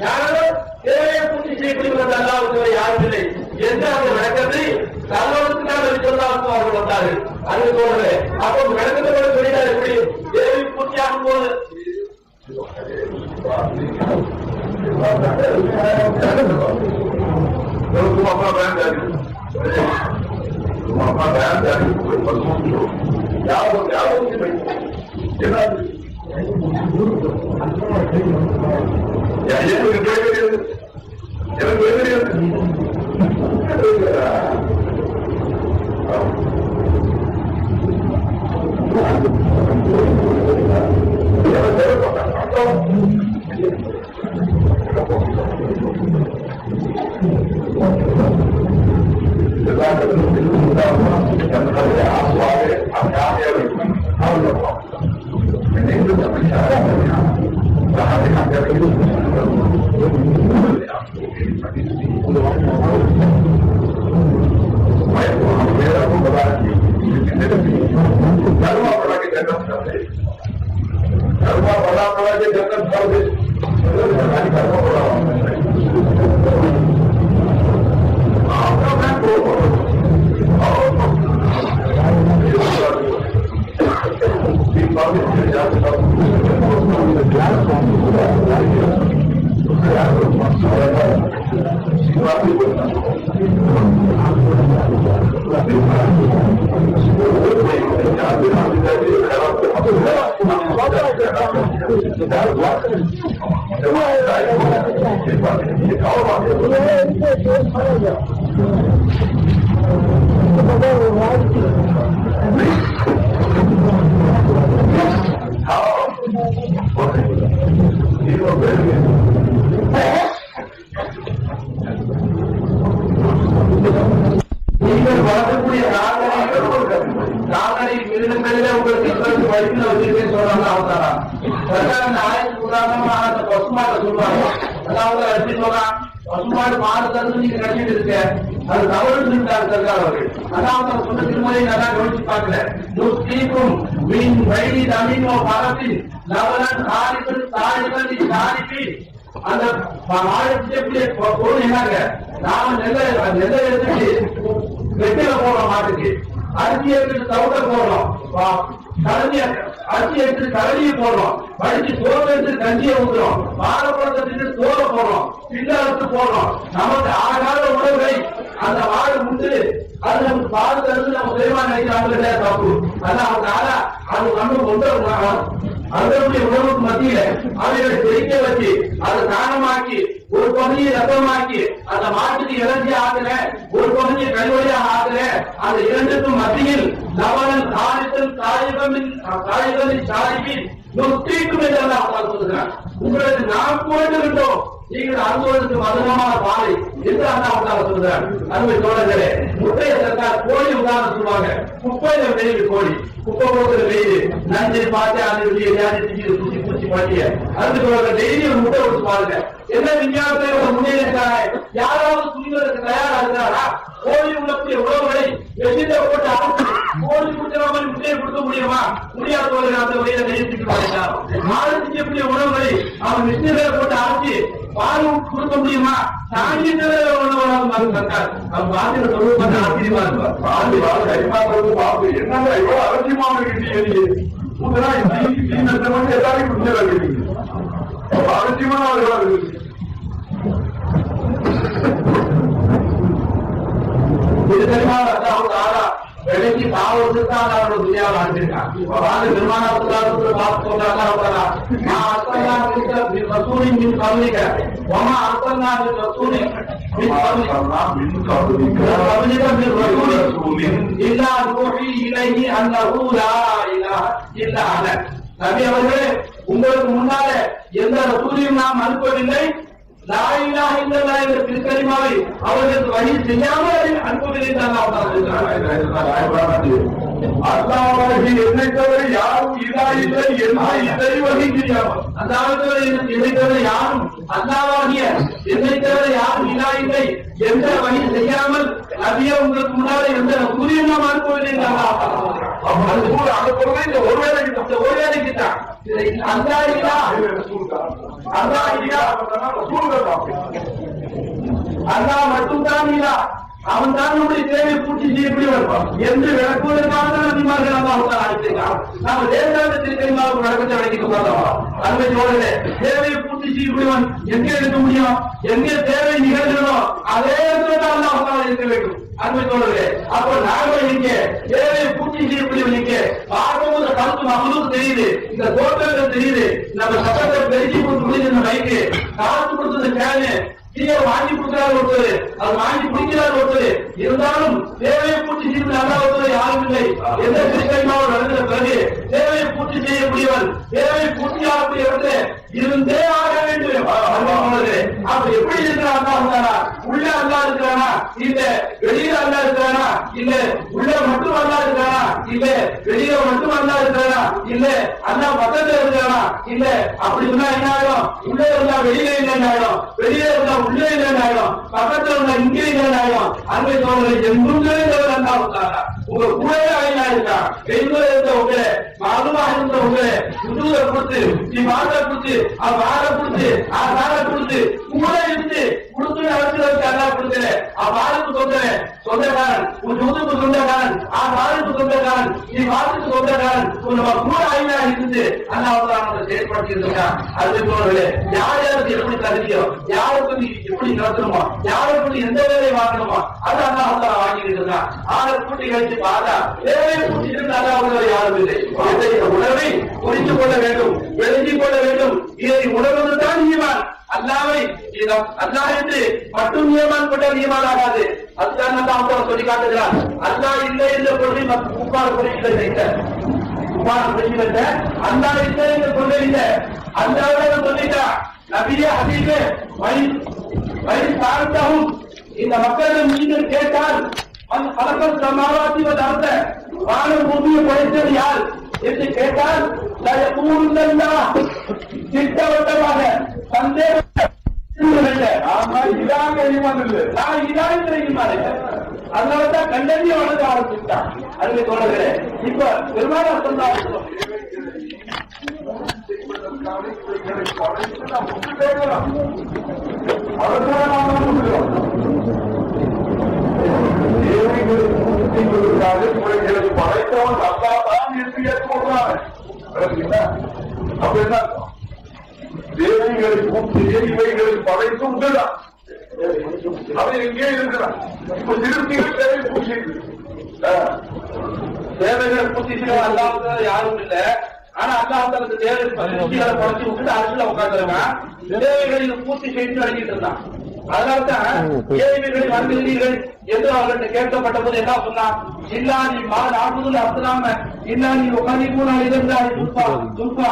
யாரும் தேவையை பூர்த்தி செய்யக்கூடிய அல்லாவுக்கு யாரும் இல்லை என்று அந்த விளக்கத்தை தகவலுக்காக சொல்லாமல் அவர்கள் வந்தார்கள். அது போல அப்போ விளக்கத்தை கூட சொல்லிட்டார். எப்படி தேவை பூர்த்தியாகும் போது நீங்கள் வளர்க்கக்கூடிய நாகரை மிருகங்களிலே உங்களுக்கு வழியில் வச்சிருக்கேன்னு சொல்றாங்க. அவதாரா அந்த ஆயிரத்தி உதாரணமா அந்த பசுமாட்டை சொல்லுவாங்க. அதாவது எப்படி சொல்லலாம், பசுமாடு மாடு தந்து நீங்க கட்டிட்டு இருக்க அது தவறு சொல்லிட்டாங்க சர்க்கார் அவர்கள். அதாவது சொன்ன திருமலை நல்லா கவனிச்சு பார்க்கல. தீக்கும் மீன் வயதி தமிழோ மரத்தின் லவலன் ஆரிகள் தாரிகள் தாரிப்பி அந்த மாடு பொருள் என்னாங்க, நாம நெல்லை எடுத்துட்டு வெட்டில போடுறோம், மாட்டுக்கு அரிசி எடுத்துட்டு தவிட போடுறோம், அரிசி எடுத்து கரடியை போடுறோம், படிச்சு சோறு எடுத்து கஞ்சியை ஊத்துறோம், வாழைப்பழத்தை சோறை போடுறோம், பிள்ளை போடுறோம். நமக்கு ஆகாத உணவுகளை அந்த மாடு முண்டு அது நமக்கு பாடு தருந்து நம்ம தெளிவா நினைக்கிறாங்க தப்பு. அதான் அவங்க அது நம்ம கொண்டு அதனுடைய உணவுக்கு மத்தியில அவைகளை செழிக்க வச்சு அதை தானமாக்கி ஒரு பகுதியை ரத்தமாக்கி அந்த மாட்டுக்கு இறஞ்சி ஆகல, ஒரு பகுதியை கழிவழியாக ஆகல. அந்த இரண்டுக்கும் மத்தியில் லவணன் தாரித்தல் தாய்களின் தாய்ப்பின் நொத்திக்கும் என்றெல்லாம் அவர்கள் சொல்லுகிறார். உங்களுக்கு நாம் போட்டுவிட்டோம், நீங்கள் அனுபவத்துக்கு மதுரமான பாலை என்று அண்ணா சொல்றார். அன்பை தோழர்களே, முட்டைய சர்க்கார் கோழி உதாரணம் சொல்லுவாங்க. குப்பையில வெயில் கோழி, குப்பை போக்குற வெயில் நஞ்சை பார்த்து அந்த பூச்சி பூச்சி பாட்டிய அதுக்கு தோழர்கள் டெய்லி ஒரு முட்டை கொடுத்து பாருங்க. என்ன விஞ்ஞானத்தை முன்னேறிட்டாங்க, யாராவது துணிவதற்கு தயாரா இருக்கிறாரா? கோழி உள்ளக்கூடிய உணவுகளை வெளியில போட்டு அரைச்சு கோழி குடிக்கிற மாதிரி முட்டையை கொடுக்க முடியுமா? முடியாதவர்கள் அந்த வகையில நினைத்துட்டு மாடு திங்கக்கூடிய உணவுகளை அவன் மிஷினில போட்டு பால் கொடுக்க முடியுமா? தாங்கிட்டு சர்க்கார் பாத்திர சொல்லுவது ஆச்சரியமா இருப்பார். என்னங்க இவ்வளவு அவசியமான எல்லாரையும் அவசியமான இது தெரியுமா? விலைக்கு பாவத்துக்கு தான் அவரோட துணியாவை அனுப்பியிருக்கான். பெருமானாத்துல பார்த்து சொல்றாங்க, நபி அவர்களே, உங்களுக்கு முன்னால எந்த ரசூலையும் நாம் அனுப்பவில்லை. லா இலாஹ இல்லல்லாஹ் என்ற திருக்கலிமாவை அவர்களுக்கு வழி செய்யாமல் அனுப்புகிறேன். அல்லாஹ்வை என்னை தவிர யாரும் இல்லா இல்லை இதை வகை செய்யாமல், என்னை தவிர யாரும் அல்லாஹ்வாகிய என்னை தவிர யாரும் இல்லா இல்லை என்ற வழி செய்யாமல் நபியே உங்களுக்கு முன்னால எந்த ரசூலையும் நாம் அனுப்பவில்லை. அனுப்புறதே இந்த ஒரு வேலைக்கு தான். அல்லாஹ் மட்டும்தான் இல்லா, அவன் தான் நம்முடைய தேவை பூர்த்தி செய்யக்கூடியவர் என்று விளக்குவதற்காக நபிமார்கள் அல்லாஹ் அழைத்திருக்கான். நாம தேவதாந்தத்திற்கு நடக்கத்தை அழைக்க போறோம். அன்பை சோழர்களே, தேவையை பூர்த்தி செய்யக்கூடியவன் எங்கே இருக்க முடியும்? எங்கே தேவை நிகழ்கிறதோ அதே இடத்துல அல்லாஹ் இருக்க வேண்டும். அன்பை சோழர்களே, அப்போ நாங்கள் இங்கே தேவையை பூர்த்தி செய்யக்கூடியவன் இங்கே பார்க்கும்போது கருத்து மக்களுக்கு தெரியுது, இந்த தோட்டங்கள் தெரியுது, நம்ம சட்டத்தை பெருக்கி கொடுத்து முடிஞ்ச பைக்கு காசு கொடுத்தது கேளு வாங்கி கொடுக்கிறார் ஒருத்தர், அது வாங்கி பிடிக்கிறார் ஒருத்தர். இருந்தாலும் தேவையை பூர்த்தி செய்வது நல்லா ஒருத்தர் யாரும் இல்லை. எந்த திருக்கைமாவோடு நடந்த பிறகு தேவையை பூர்த்தி செய்யக்கூடியவன், தேவையை பூர்த்தி ஆகக்கூடியவர்கள் இருந்தே ஆக வேண்டும். அப்ப எப்படி இருக்கிறானா? உள்ள அல்லா இருக்கிறானா? இல்ல வெளியில அல்லா இருக்கிறானா? இல்ல உள்ள மட்டும் அல்லா இருக்கிறானா? இல்ல வெளியில மட்டும் அல்லா இருக்கிறானா? இல்ல அல்லா பக்கத்துல இருக்கிறானா? இல்ல அப்படி சொன்னா என்ன ஆகும்? உள்ள இருந்தா வெளியில இல்லைன்னு ஆயிடும், வெளியில இருந்தா உள்ளே இல்லைன்னு ஆயிடும், பக்கத்துல இருந்தா இங்கே இல்லைன்னு ஆயிடும். அன்பை சோழர்களை எங்குமே அல்லா விட்டாரா? உங்க கூடவே ஆயினா இருக்கா? வெளியில இருந்த உங்களை மாதமாக இருந்த உங்களை முதுகுல கொடுத்து நீ மாத கொடுத்து வாழ கொடுத்து வாழ கொடுத்து கூட இருந்து கொடுத்து அரசியலுக்கு அல்லா கொடுக்கல. வாழுக்கு சொந்தவன் சொந்தக்காரன், உன் முதுக்கு சொந்தக்காரன், வாழுக்கு சொந்தக்காரன், நீ வாழ்த்துக்கு சொந்தக்காரன், நம்ம கூட ஆயினா இருந்து அல்லா செயல்படுத்தி இருக்கான். அது சோழர்களே, யார் யாருக்கு எப்படி தகுதியோ, யாருக்கு நீ எப்படி நடத்தணுமோ, யாருக்கு எந்த வேலையை வாங்கணுமோ அது அல்லா வாங்கிட்டு இருக்கான். ஆளை கூட்டி கழிச்சு பார்த்தா வேலையை கூட்டிட்டு அல்லா யாரும் இல்லை. உணவை புரிந்து கொள்ள வேண்டும், விளங்கிக் கொள்ள வேண்டும். இதை உணர்வதுதான் ஈமான். அல்லாவை அல்லாஹ் என்று மட்டும் ஈமான் கொண்ட ஈமான் ஆகாது. அதுதான் அல்லாஹ் சொல்லி காட்டுகிறார். அல்லாஹ் இல்லை என்ற கொள்கை முப்பாடு கொள்கைகளை வைத்த அல்லாஹ் இல்லை என்று கொள்கை இல்லை. அல்லாஹ் சொல்லிட்டா நபியே ஹபீபே வழி பார்த்தாவும் இந்த மக்களிடம் நீங்கள் கேட்டால் பலக்கம் சமாவாசி வந்த வாழும் பூமியை படைத்தது யார் என்று கேட்டால் திட்டவட்டமாக சந்தேகம் அதனாலதான் கண்டறிய வளர்ந்து ஆரம்பிச்சுட்டான். அதுக்கு சொல்லுகிறேன். இப்ப பெருமாள் சொன்னாலும் படைத்தவன் அல்லாதான் என்று ஏற்படுறாங்க. அப்ப என்ன தேவைகளை பூர்த்தி இவைகளை படைத்து உண்டுதான். அவன் எங்கே இருக்கிறான்? இப்ப திருப்திகள் தேவை பூர்த்தி தேவைகளை பூர்த்தி செய்ய அல்லாத யாரும் இல்லை. ஆனா அல்லாஹ் தேவை படைச்சு விட்டு அரசுல உட்காந்துருக்கான். தேவைகளை பூர்த்தி செய்து அடங்கிட்டு இருந்தான். அதனால்தான் கேள்விகள் வருகிறீர்கள் என்று அவர்கிட்ட கேட்கப்பட்ட போது என்ன சொன்னா, இல்லா நீ நாற்பதுல அப்துல்லாம இல்லா நீ உட்காந்து கூடாது இருந்தால் துல்பா துல்பா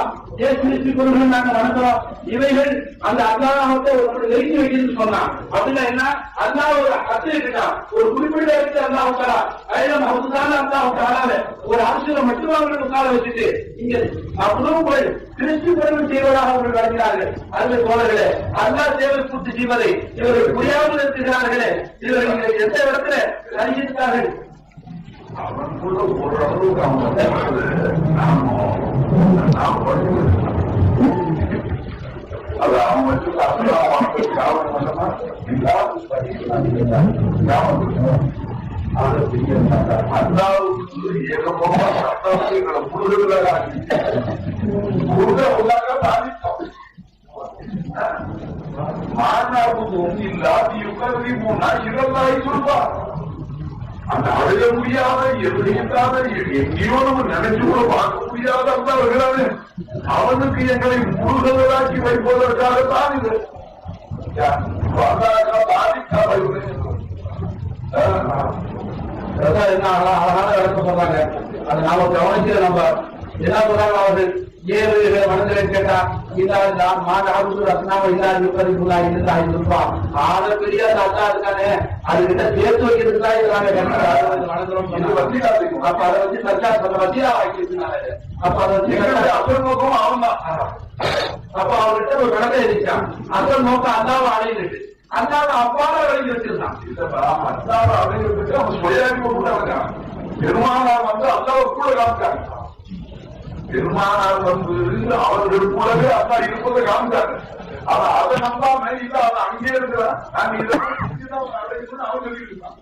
ஏசி கொள்கைகள் நாங்க வணங்குறோம். இவைகள் அந்த அல்லாஹத்தை ஒரு நெருங்கி வைக்கிறது சொன்னான். அப்படின்னா என்ன? அல்லாஹ் ஒரு அத்து இருக்கான், ஒரு குறிப்பிட்ட இடத்துல அல்லாஹ் உட்காரா அதில் அவருதான அல்லாஹ் உட்காராத ஒரு அரசியல மட்டும் அவர்கள் உட்கார வச்சுட்டு இங்க அப்படியும் கிறிஸ்து பெருமை செய்வதாக அவர்கள் வழங்கினார்கள். அதுல தோழர்களே, அல்லாஹ் தேவை பூர்த்தி செய்வதை இவர்கள் புரியாமல் இருக்கிறார்களே, இவர்கள் எந்த இடத்துல அறிஞ்சிருக்கார்கள்? அவனுக்குள்ள ஓரளவுக்கு அவங்க வச்சு அல்லாவுக்கு ஏகப்பட்ட சட்டங்களை முழுதாக பாதித்தோம். மாநாவுக்கு ஒன்று இல்லாத யுகதி போனா இதெல்லாம் சொல்லுவார். அந்த அழுக முடியாத எதிர்த்தாத எங்கேயோ நம்ம நினைச்சு கூட பார்க்க முடியாத அந்த வருகிறாரு. அவனுக்கு எங்களை முழுகலாக்கி வைப்பதற்காகத்தான் இது பாதிக்காத என்ன அழகான விளக்கம் சொல்றாங்க. அதை நாம கவனிச்சு நம்ம என்ன சொல்றாங்க, அவர்கள் ஏழு மனதில் கேட்டா இல்லாத மாநாடு ரத்னாவை இல்லாத இப்பதிக்குள்ளா இருந்தா இருப்பா ஆன பெரிய தாத்தா இருக்கானே அதுகிட்ட சேர்த்து வைக்கிறதுக்கா இருக்கிறாங்க. அப்ப அதை வச்சு சர்க்கார் சொல்ல வசீலா வாங்கிருந்தாங்க. அப்ப அதை வச்சு அசல் நோக்கம் அவன் தான். அப்ப அவர்கிட்ட ஒரு விளக்கம் இருக்கான். அசல் நோக்கம் அல்லாவை அடையிட்டு அல்லாவை அப்பால விளங்கி வச்சிருந்தான். அல்லாவை அடையிட்டு அவன் சுயாரிப்பு கூட இருக்கான். பெருமானார் வந்து அல்லாவை கூட காமிச்சாங்க. பெருமானார் வந்து அவர்கள் கூடவே அல்லா இருப்பதை காமிச்சாங்க. ஆனா அதை நம்பாம இல்ல அவன் அங்கே இருக்கிறான் நான் இதெல்லாம் அடையணும்னு அவன் சொல்லிட்டு இருக்கான்.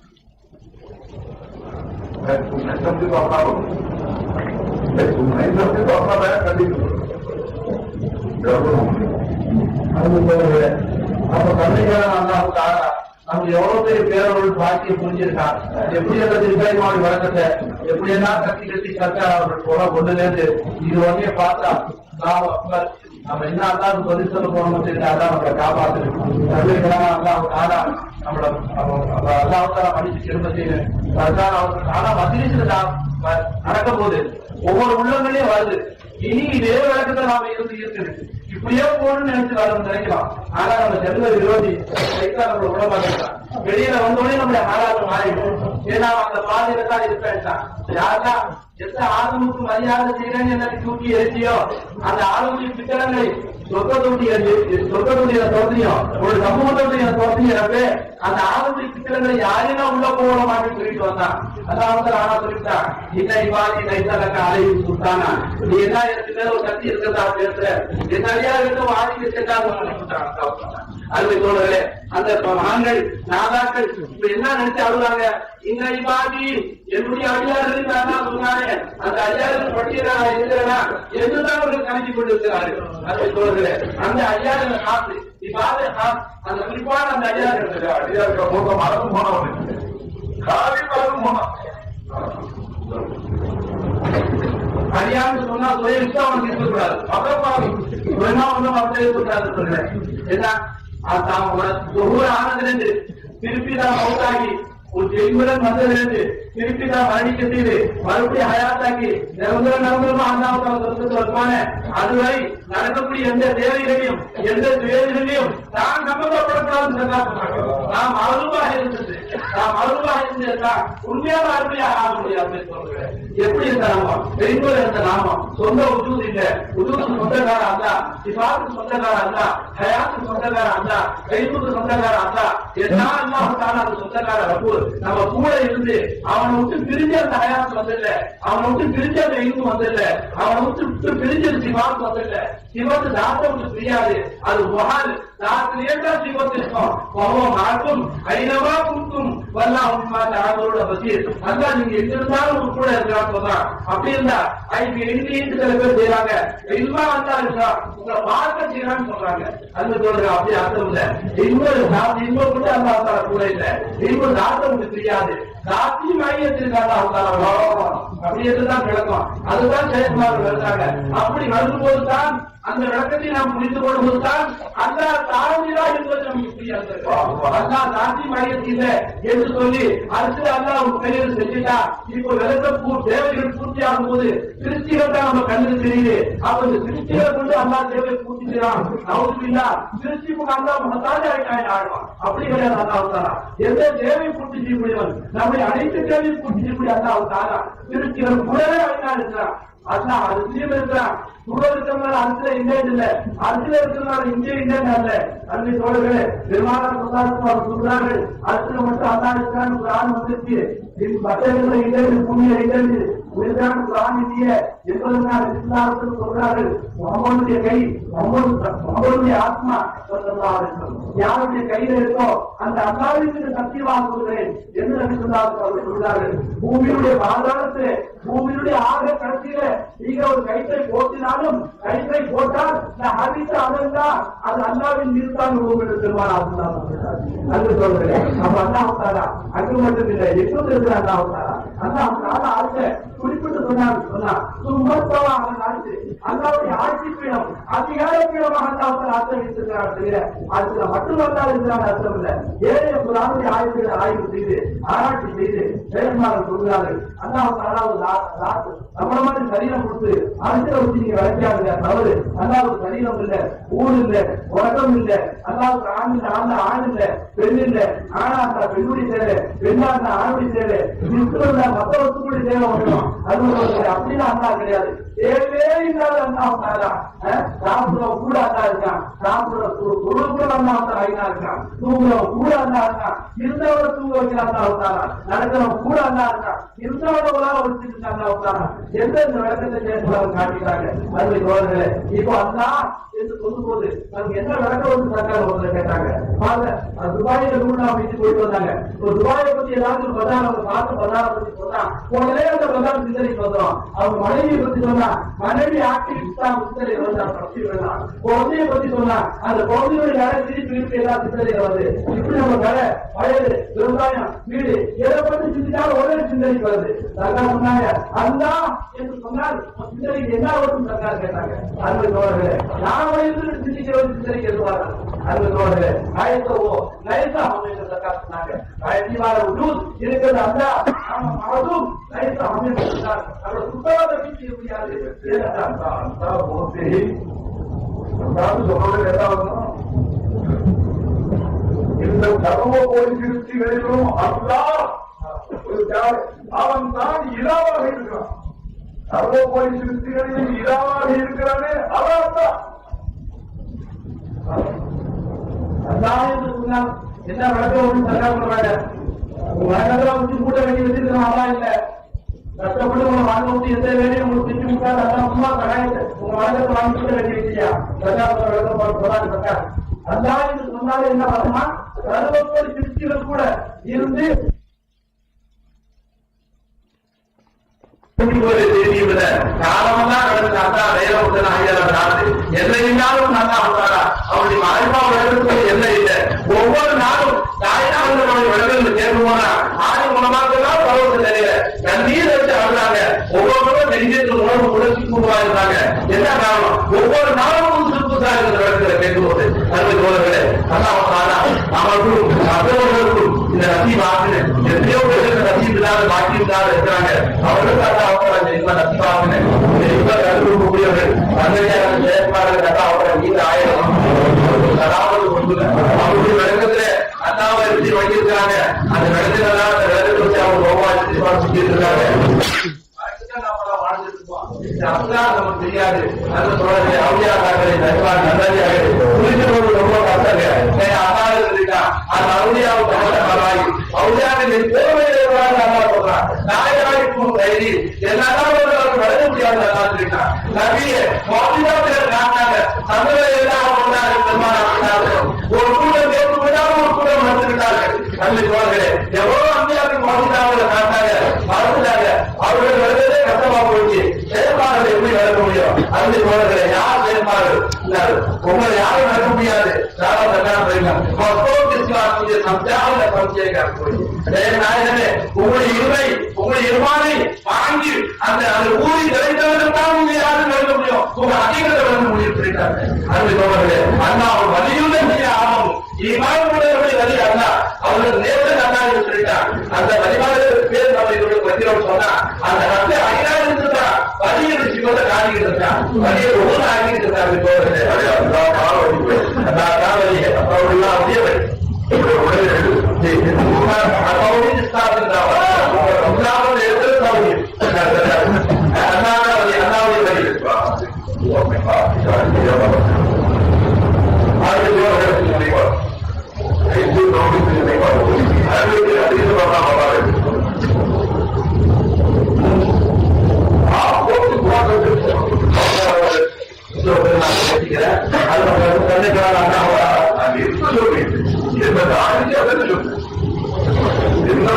அப்ப கண்ணைக்கான நம்ம எவ்வளவு பெரிய பேரவர்கள் பாக்கியம் புரிஞ்சிருக்கான். எப்படி அந்த திருப்பதி வழக்கத்தை எப்படி எல்லாம் கட்டி சர்க்கார் அவர்கள் போல கொண்டு நேர்ந்து இது வரைய பார்த்தா நம்ம என்ன அல்லாது பதில் சொல்ல போனோம் தெரிஞ்சா அதான் நம்மளை காப்பாற்றுறோம். நம்மளோட அல்லாவத்தால படிச்சு திரும்ப செய்யணும். சர்க்கார் அவர்கள் ஆனா மத்திரிச்சு நடக்கும் போது ஒவ்வொரு உள்ளங்களையும் வருது. இனி இதே விளக்கத்தை நாம இருந்து இருக்குது இப்படியே போகணும்னு நினைச்சு வரணும் நினைக்கலாம். ஆனா நம்ம செல்வ விரோதி நம்மளை விட மாட்டேங்கிறான். வெளியில வந்தோடனே நம்மளை ஆளாக மாறிடும். ஏன்னா அந்த பாதையில தான் இருப்பேன். யாருன்னா எந்த ஆளுமுக்கு மரியாதை செய்யறேன்னு என்ன தூக்கி எரிச்சியோ அந்த ஆளுமுறை பித்தளங்களை சொர்க்கத்துடைய தோற்றியும் ஒரு சமூகத்துடைய தோற்றியப்பே அந்த ஆளுமுறை பித்தளங்களை யாரையும் உள்ள போக மாட்டேன்னு சொல்லிட்டு வந்தான். அதாவது ஆனா சொல்லிட்டான், இன்னை பாதி கைத்தலக்க அலைவு சுட்டானா நீ என்ன எனக்கு மேல ஒரு சக்தி இருக்கிறதா பேசுற என் அடியா இருக்க ஆதிக்க சென்றாங்க. அருமை தோழர்களே, அந்த மகான்கள் நாதாக்கள் இப்ப என்ன நினைச்சு அழுவாங்க, இன்னை பாதி என்னுடைய அடியார்கள் சொன்னாரு அந்த அடியார்கள் பட்டியலா இருக்கிறனா என்றுதான் அவர்கள் கணக்கி கொண்டிருக்கிறார்கள். அருமை தோழர்களே, அந்த அடியார்கள் காத்து இவ்வாறு அந்த குறிப்பான அந்த அடியார்கள் மறந்து போனவன் காவி மறந்து போனான். அறியாமல் சொன்னா சுயவிட்டு அவனுக்கு இருக்கக்கூடாது. அப்புறம் ஒன்றும் அப்படி இருக்கக்கூடாது சொல்றேன். ஏன்னா ஒவ்வொரு ஆனதிலிருந்து திருப்பி தான் மௌத்தாகி ஒரு ஜெய்முடன் வந்ததிலிருந்து திருப்பி தான் மரணிக்க செய்து மறுபடியும் ஹயாத்தாக்கி நிரந்தரமா அண்ணாவுக்கு வருவான அதுவரை நடக்கக்கூடிய எந்த தேவைகளையும் எந்த துயர்களையும் தான் சம்பந்தப்படக்கூடாதுன்னு நாம் அருள்வாக இருந்தது உண்மையான அருமையாக ஆக முடியாது. எப்படி இருந்த நாமம் பெரியவர் இருந்த நாமம் சொந்த உஜூத் இல்ல. உஜூத் சொந்தக்கார அல்ல, சிவாத்துக்கு சொந்தக்கார அல்ல, ஹயாத்துக்கு சொந்தக்கார அல்ல, கைமுக்கு சொந்தக்கார அல்ல. எல்லா அல்லாஹ்வுத்தாலா அந்த சொந்தக்கார ரப்பு நம்ம கூட இருந்து அவனை விட்டு பிரிஞ்ச அந்த ஹயாத் வந்தில்ல, அவனை விட்டு பிரிஞ்ச அந்த இன்பு வந்தில்ல, அவனை விட்டு பிரிஞ்சது சிவாத்து வந்தில்ல. சிவத்து தாத்தை விட்டு பிரியாது. அது மகால் தாத்திலேயே தான் சிவத்து இருக்கும். நாட்டும் ஐநவா கொடுக்கும் வல்லா உண்மா தாங்களோட பசீர் அல்லா நீங்க எங்க இருந்தாலும் கூட இருக்கிறான்னு சொல்றான். அப்படி இருந்தா ஐந்து எண்ணிட்டு சில பேர் செய்யறாங்க. இல்மா வந்தா இருக்கா உங்களை பார்க்க செய்யறான்னு சொல்றாங்க. அந்த சொல்ற அப்படி அர்த்தம் இல்ல. இன்பம் கூட அந்த கூட இல்ல. இன்பம் தாத்தை விட்டு தெரியாது. தாத்தி மையத்திற்காக அப்படி என்றுதான் விளக்கம். அதுதான் செயற்பாடு வருகிறாங்க. அப்படி வரும்போது தான் அந்த விளக்கத்தை நாம் புரிந்து கொள்வது தான் அந்த தாழ்நிலா என்பது நமக்கு புரியாது. அல்லா தாத்தி மையத்தில் என்று சொல்லி அடுத்து அல்லா உங்க கையில் செஞ்சுட்டா இப்போ விளக்க தேவைகள் பூர்த்தி ஆகும் போது கிறிஸ்திகள் தான் நம்ம கண்ணுக்கு தெரியுது. அப்ப இந்த கிறிஸ்திகளை கொண்டு அல்லா தேவையை பூர்த்தி செய்யலாம். அவருக்குல்லா கிறிஸ்திக்கு அல்லா மனத்தாலே ஆடுவான். அப்படி கிடையாது. அல்லாஹ் எந்த தேவையை பூர்த்தி செய்யக்கூடியவன் நம்முடைய அனைத்து தேவையை பூர்த்தி செய்யக்கூடிய அல்லாஹ் கிறிஸ்திகள் கூடவே அழினார் இருக்கிறான். அதுதான் அரசியல் இருக்கிறான். கூட இருக்கிறதுனால அரசுல இல்லைன்னு இல்ல, அரசுல இருக்கிறதுனால இங்கே இல்லைன்னு அல்ல. அன்னை தோழர்களே, பெருமானார் சொல்லார்கள் சொல்றார்கள் அரசுல மட்டும் அல்லா இருக்கிறான்னு ஒரு ஆள் வந்துருச்சு. பட்டங்களை இல்லைன்னு புண்ணிய இல்லைன்னு உயிர்தான் குரானிலேயே என்பதனால் இஸ்லாத்தில் சொல்றார்கள் முகமதுடைய கை முகமதுடைய ஆத்மா யாருடைய கையில இருக்கோ அந்த அல்லாஹ்விற்கு சத்தியமாக சொல்கிறேன் என்று நபி ஸல்லல்லாஹு அலைஹி வஸல்லம் சொல்றார்கள். பூமியுடைய பாதாளத்திலே பூமியுடைய ஆக கடைசியில நீங்க ஒரு கயிற்றை போட்டினாலும் கயிற்றை போட்டால் ஹதீஸ் அதெல்லா அது அல்லாஹ்வின் மீது தான் விழும் என்று பெருமானார் அங்கு சொல்கிறேன். அப்ப அல்லாஹ் தஆலா அங்கு மட்டும் இல்லை எப்போது இருக்கிற அல்லாஹ் தஆலா ஆட்சி குறிப்பிட்டு சொன்னா சும்மத்தவா ஆட்சி அல்லாஹ்வுடைய ஆட்சி பீடம் அதிகார பீடமாக அல்லாஹ் தஆலா ஆட்சி வைத்திருக்கிறார். அதுல மட்டுமல்லாது இருக்கிறார் அர்த்தம் இல்லை. ஏழை குர்ஆனுடைய ஆயத்துகளை ஆய்வு செய்து ஆராய்ச்சி செய்து செயல்மாறல் சொல்கிறார்கள். அல்லாஹ் தஆலா நம்மள மாதிரி சரீரம் கொடுத்து அரசியலை வச்சு நீங்க விளக்காதுங்க தவறு. அல்லாஹ்வுக்கு சரீரம் இல்ல, ஊர் இல்ல, உலகம் இல்ல, அல்லாஹ்வுக்கு ஆண் இல்ல, ஆண் இல்ல, பெண் இல்ல, ஆனா அந்த பெண்ணுடைய தேவை, பெண்ணா அந்த ஆணுடைய தேவை, நிற்கிறத மற்ற வசுக்குடைய தேவை வரணும். அது அப்படின்னா அல்லாஹ் கிடையாது. தேவையே இல்லாத அல்லாஹ் தஆலா சாப்பிடுற கூட அல்லாஹ் இருக்கான், சாப்பிடுற பொருள் கூட அல்லாஹ் தஆலா இருக்கான், தூங்குற கூட அல்லாஹ் இருக்கான், இருந்தவரை தூங்க வைக்கிற அல்லாஹ் தஆலா, நடக்கிறவங்க கூட அல்லாஹ் இருக்கான், இருந்தவரை உலக வச்சுட்டு அல்லாஹ் தஆலா எந்த விளக்கத்தை சேர்த்து காட்டிட்டாங்க. அது தோழர்களே, இப்போ அல்லாஹ் என்று சொல்லும் போது நமக்கு என்ன விளக்கம் வந்து சர்க்கார் ஒருத்தர் கேட்டாங்க. துபாயில ரூல்லா அமைச்சு போயிட்டு வந்தாங்க. துபாயை பத்தி ஏதாவது ஒரு பதாரம் அவங்க பார்த்து பதாரம் பத்தி சொன்னா உடனே அந்த பதாரம் சிந்தனைக்கு வந்துடும். அவங்க மனைவியை பத்தி சொன்னா மனைவி ஆக்டிவிஸ்ட் தான் சிந்தனை வந்து குழந்தைய பத்தி சொன்னா அந்த குழந்தையோட வேலை திருப்பி எல்லாம் சிந்தனையில வருது. இப்படி நம்ம வேலை வயது விவசாயம் வீடு எதை பத்தி சிந்திச்சாலும் ஒரே சிந்தனைக்கு வருது. சர்க்கார் சொன்னாங்க அல்லா என்று சொன்னால் சிந்தனைக்கு என்ன வருதுன்னு சர்க்கார் கேட்டாங்க. அன்பு தோழர்களே, நான் சிந்திக்கிறது சிந்தனைக்கு எதுவார்கள். அன்பு தோழர்களே, ஆயத்தவோ லைசா அமைந்த சர்க்கார் சொன்னாங்க. ஆயத்திவார உஜூத் இருக்கிறது அல்லா நம்ம மனதும் லைசா அமைந்த சொன்னார். அவரோட சுத்தவாத வீழ்ச்சி முடியாது. சொல்றது என்ன வரணும்? இந்த சர்வ போலி சிருஷ்டிகளிலும் அல்லாஹ் அவன் தான் இலாவாக இருக்கிறான். சர்வ போலி சிருஷ்டிகளிலும் இலாவாக இருக்கிறானே அவன் தான். என்ன விளக்கம் சர்க்கார் சொல்றாங்க. வழக்கத்துல வச்சு கூட்ட வேண்டி வச்சிருக்கோம். அதான் இல்ல கஷ்டப்பட்டு உங்களை வாங்க விட்டு எந்த வேலையும் உங்களுக்கு செஞ்சு விட்டாது. அதான் சும்மா கடாயத்தை உங்க வழக்கத்தை வாங்கி கூட்ட வேண்டி வச்சியா சர்க்கார் விளக்கம் சொல்லாது. சர்க்கார் அதான் என்று சொன்னாலே என்ன பண்ணுமா, சர்வத்தோடு சிருஷ்டிகள் கூட இருந்து காலமெல்லாம் நடந்து அண்ணா நேரம் ஆகியாரு என்ன இருந்தாலும் நல்லா வந்தாரா அவருடைய மறைப்பா விளக்கத்துக்கு என்ன இல்லை. ஒவ்வொரு நாளும் தாய்நாடுகளுடைய விளக்கங்கள் கேட்க போனா ஆணி மூலமாகலாம் பரவத்து தெரியல கண்ணீர் வச்சு ஆடுறாங்க. ஒவ்வொருவரும் நெஞ்சத்தில் உணர்வு உணர்ச்சி கூடுவா இருந்தாங்க. என்ன காரணம்? ஒவ்வொரு நாளும் சுற்றுச்சா இருக்கிற விளக்கங்களை கேட்கும்போது அன்பு தோழர்களே, அவர்களும் மற்றவர்களுக்கும் இந்த நசீப் ஆகினேன் எத்தனையோ பேருக்கு நசீப் இல்லாத பாக்கி இல்லாத இருக்கிறாங்க. அவர்களுக்கு நசீப் ஆகினேன் கூடியவர்கள் தந்தையாக செயற்பாடு கட்டா அவரை நீண்ட ஆயிரம் அதாவது அவருடைய விளக்கத்திலே அண்ணாவை எப்படி வைத்திருக்கிறாங்க. அந்த விளக்கத்தான் அந்த விளக்கத்தை வச்சு அவங்க ரொம்ப இருக்காங்க. நமக்கு தெரியாது. அந்த சோழரை அவுளியாக்களை நல்லாரியாக புரிஞ்சவர்கள் ரொம்ப கஷ்டங்க. அண்ணாவில் இருக்கா அந்த அவுளியாவுக்கு பரவாயி அவுளியாக கோவையில் அண்ணா சொல்றான். நாயகாய்க்கும் கைதி எல்லாரும் வளர முடியாது. நல்லா இருக்கான் நபிய மோதிதாத்தினர் காட்டாங்க. தமிழர் எல்லாம் ஒரு கூட்டம் கேட்டு விடாம ஒரு கூட்டம் நடத்திருக்கார்கள். அந்த சோழர்களே எவ்வளவு அம்பியாவுக்கு மோதிதாவில் காட்டாங்க, மறந்துட்டாங்க. அவர்கள் வருவதே கஷ்டமா போச்சு. செயல்பாடுகள் எப்படி நடக்க முடியும்? அந்த சோழர்களை யார் செயல்பாடு உங்களை யாரும் நடக்க முடியாது. உங்களுடைய இருமை உங்களுடைய இருமானை வாங்கி அந்த ஊரை கிடைத்தவர்கள் நீங்க யாரும் நடக்க முடியும். உங்க அதிகத்தை வழங்க முடியும் சொல்லிட்டாங்க. அந்த சோழர்களே அண்ணா அவர் வலியுள்ள செய்ய ஆகும். இமானுடைய வழி அண்ணா அவர்கள் நேரத்தில் அண்ணா சொல்லிட்டார். அந்த வழிபாடுகளுக்கு பேர் நம்ம இதோட பத்திரம் சொன்னா அந்த கட்டை ஐநா இருந்துட்டா வழியை சிவத்தை காணிக்கிட்டு இருக்கான். வழியை ஒவ்வொரு ஆகிட்டு இருக்காங்க சோழர்களே. என்ன சொல்றீங்க? என்ன ஆட்சி அதை சொல்லு. என்ன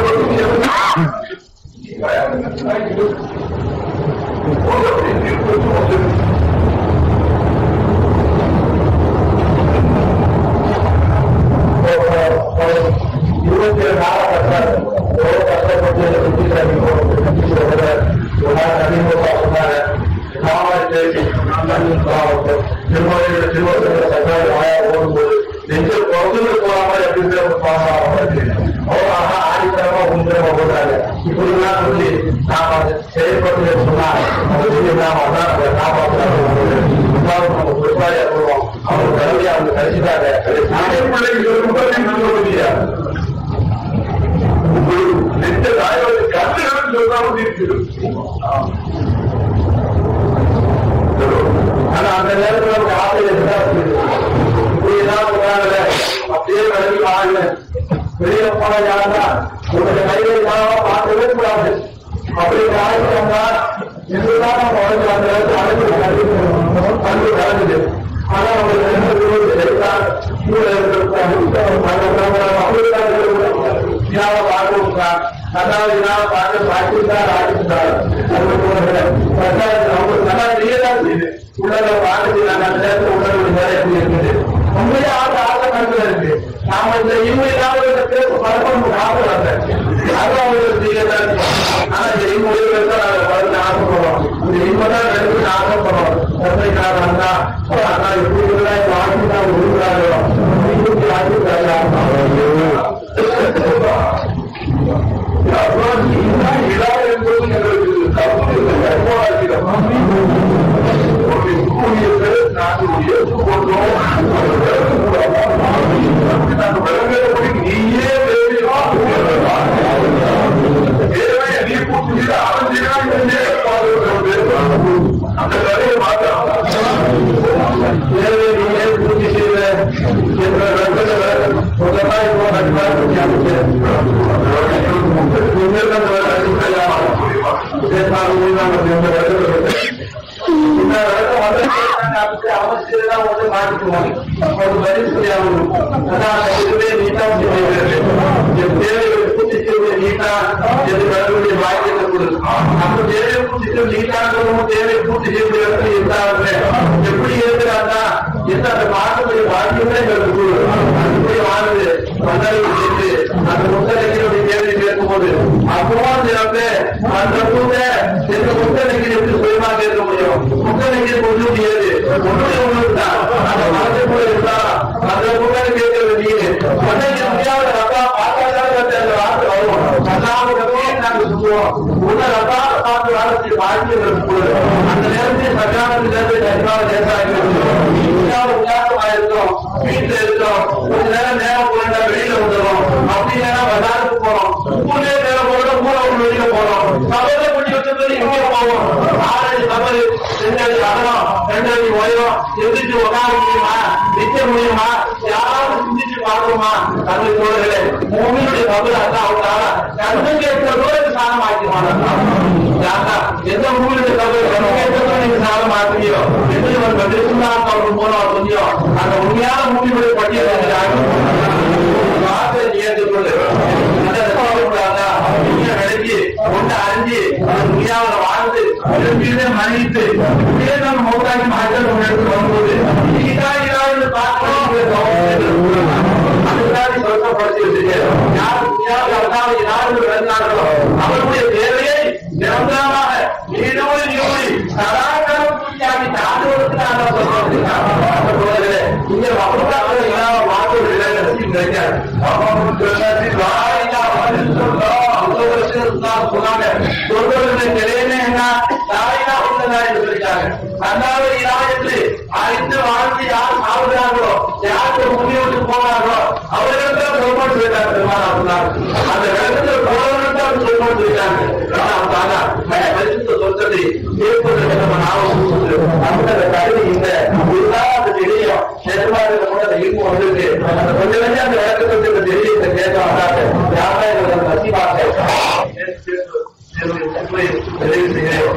செயல்பட்டு சொன்னார் அவங்க கல்வி அவங்க கழிச்சுட்டாங்க. ஆனா அந்த நேரத்தில் அவங்க ஆசிரியர் இப்படிதான் அப்படியே கல்வி ஆகல. வெளியில போன யாருன்னா உங்களுடைய கைகளை பார்க்கவே கூடாது. அப்படி ஆயிரத்தா என்றுதான் நம்ம வளர்ந்து அந்த அன்பு கலந்துது. ஆனா அவங்களுக்கு அதாவது பார்க்க பார்த்துதான் ஆகிட்டார். நல்லா தெரியதான் செய்யுது. உடல பார்த்து அந்த நேரத்தில் உடலுடைய வேலை எப்படி இருக்குது உண்மையே ஆசை கணக்குல இருக்கு. நாம இந்த இம்மையிலாவது பேச பழக்கம் ஆசை அதான் அவங்களுக்கு செய்யதான் இருக்கும். ஆனா இந்த இம்மையில நாங்க பழக்க ஆசைப்படுறோம். இந்த இம்மைதான் நடந்து ஆசைப்படுறோம். தந்தைக்காரன் தான் ஆனா எப்படி இருந்தா இந்த ஆட்சி தான் விரும்புகிறாரோ இலா என்பது எங்களுக்கு நாங்கள் ஏற்றுக்கொண்டோம். நீயே நீ பூச்சி அந்த கதையை மாற்றம் நீயே பூர்த்தி செய்த அவசியம் ஒன்று மாற்றிக்குவாங்க. ஒரு பதில் சொல்லி ஆகணும். அதான் இதுவே நீட்டா தேவையை பூர்த்தி செய்வது நீட்டா என்று கடவுளுடைய வாக்கியத்தை கொடுக்கும். அப்ப தேவையை பூர்த்தி செய்வது நீட்டாகவும் தேவையை பூர்த்தி செய்வது எப்படி இருந்தாங்க எப்படி இருக்கிறாங்கன்னா எந்த அந்த மாற்றத்துடைய வாக்கியமே எங்களுக்கு அதுபடி வாழ்ந்து மன்னர்கள் சேர்த்து அந்த முத்தரைக்கினுடைய தேவையை கேட்கும் போது அப்பவும் சிறப்பு அந்த எந்த முத்தரைக்கில் எப்படி சுயமாக இருக்க முடியும்? முத்தரைக்கில் கொண்டு முடியாது. ஒன்றுடைய ஒன்று தான் அந்த மனத்தை போல இருந்தா அந்த முத்தரை கேட்கிறது நீங்க மன்னைக்கு முடியாத ரத்தா பார்த்தாதான் அந்த வார்த்தை வரும். அல்லாம நாங்கள் சொல்லுவோம் உன்ன ரத்தா பார்த்து வாரத்தை வாழ்க்கை அந்த நேரத்தில் சட்டாளத்திலிருந்து உல்லாசமா இருக்கிறோம். வீட்டுல இருக்கிறோம். கொஞ்ச நேரம் நேரம் போனா வெளியில வந்துடும். அப்படி நேரம் பஜாருக்கு போறோம். ஊர்லயே நேரம் போறோம். ஊரை வெளியில போறோம். சபையில பண்ணி வச்சிருந்தது இங்கே போவோம். 6 அடி சபை 2 அடி அகலம் 2 அடி உயரம் எந்திரிச்சு உட்கார முடியுமா? நிற்க முடியுமா? யாராவது சிந்திச்சு பார்க்கணுமா? தந்தை தோழர்களே மூமியுடைய சபை அதான் அவங்களால கண்ணுக்கு எத்தனை தூரத்துக்கு சாதம் ஆக்கிடுவாங்க. எந்த மூலியுடைய சபை நீங்க சாதம் ஆக்குறியோ எப்படி ஒரு மூலம் கொஞ்சம் அந்த உண்மையான மூலியுடைய பட்டியல் ஏற்றுக்கொண்டு விலகி ஒன்று அறிஞ்சு உண்மையாக வாழ்ந்து மன்னித்து நம்ம மௌத்தாக்கி மாற்றம் எடுத்து வரும்போது சொல்லப்படுத்தி வச்சிருக்கோம். அவருடைய தேவையை நிரந்தரமாக நீடோடு நீடி சதாகாலம் பூஜையாகி இங்கே அறிந்து வாழ்ந்து யார் சாவுகிறார்களோ யாருக்கு முன்னிட்டு போனார்களோ அவர்களுக்கு சொல்லிட்டு போயிட்டாங்க. அந்த இடத்துல போனவர்கள் சொல்லிட்டு போயிட்டாங்க. சொத்தத்தை கேட்பது நம்ம ஞாபகம் அந்த கருவி இந்த அது தெரியும். நெருமாறு கூட அந்த இருப்பு வந்துருக்கு. அந்த கொஞ்சம் கொஞ்சம் அந்த விளக்கத்தை தெரியும். இந்த கேட்க வந்தாங்க யாரும் பசிவாங்க தெரிவு செய்கிறேன்.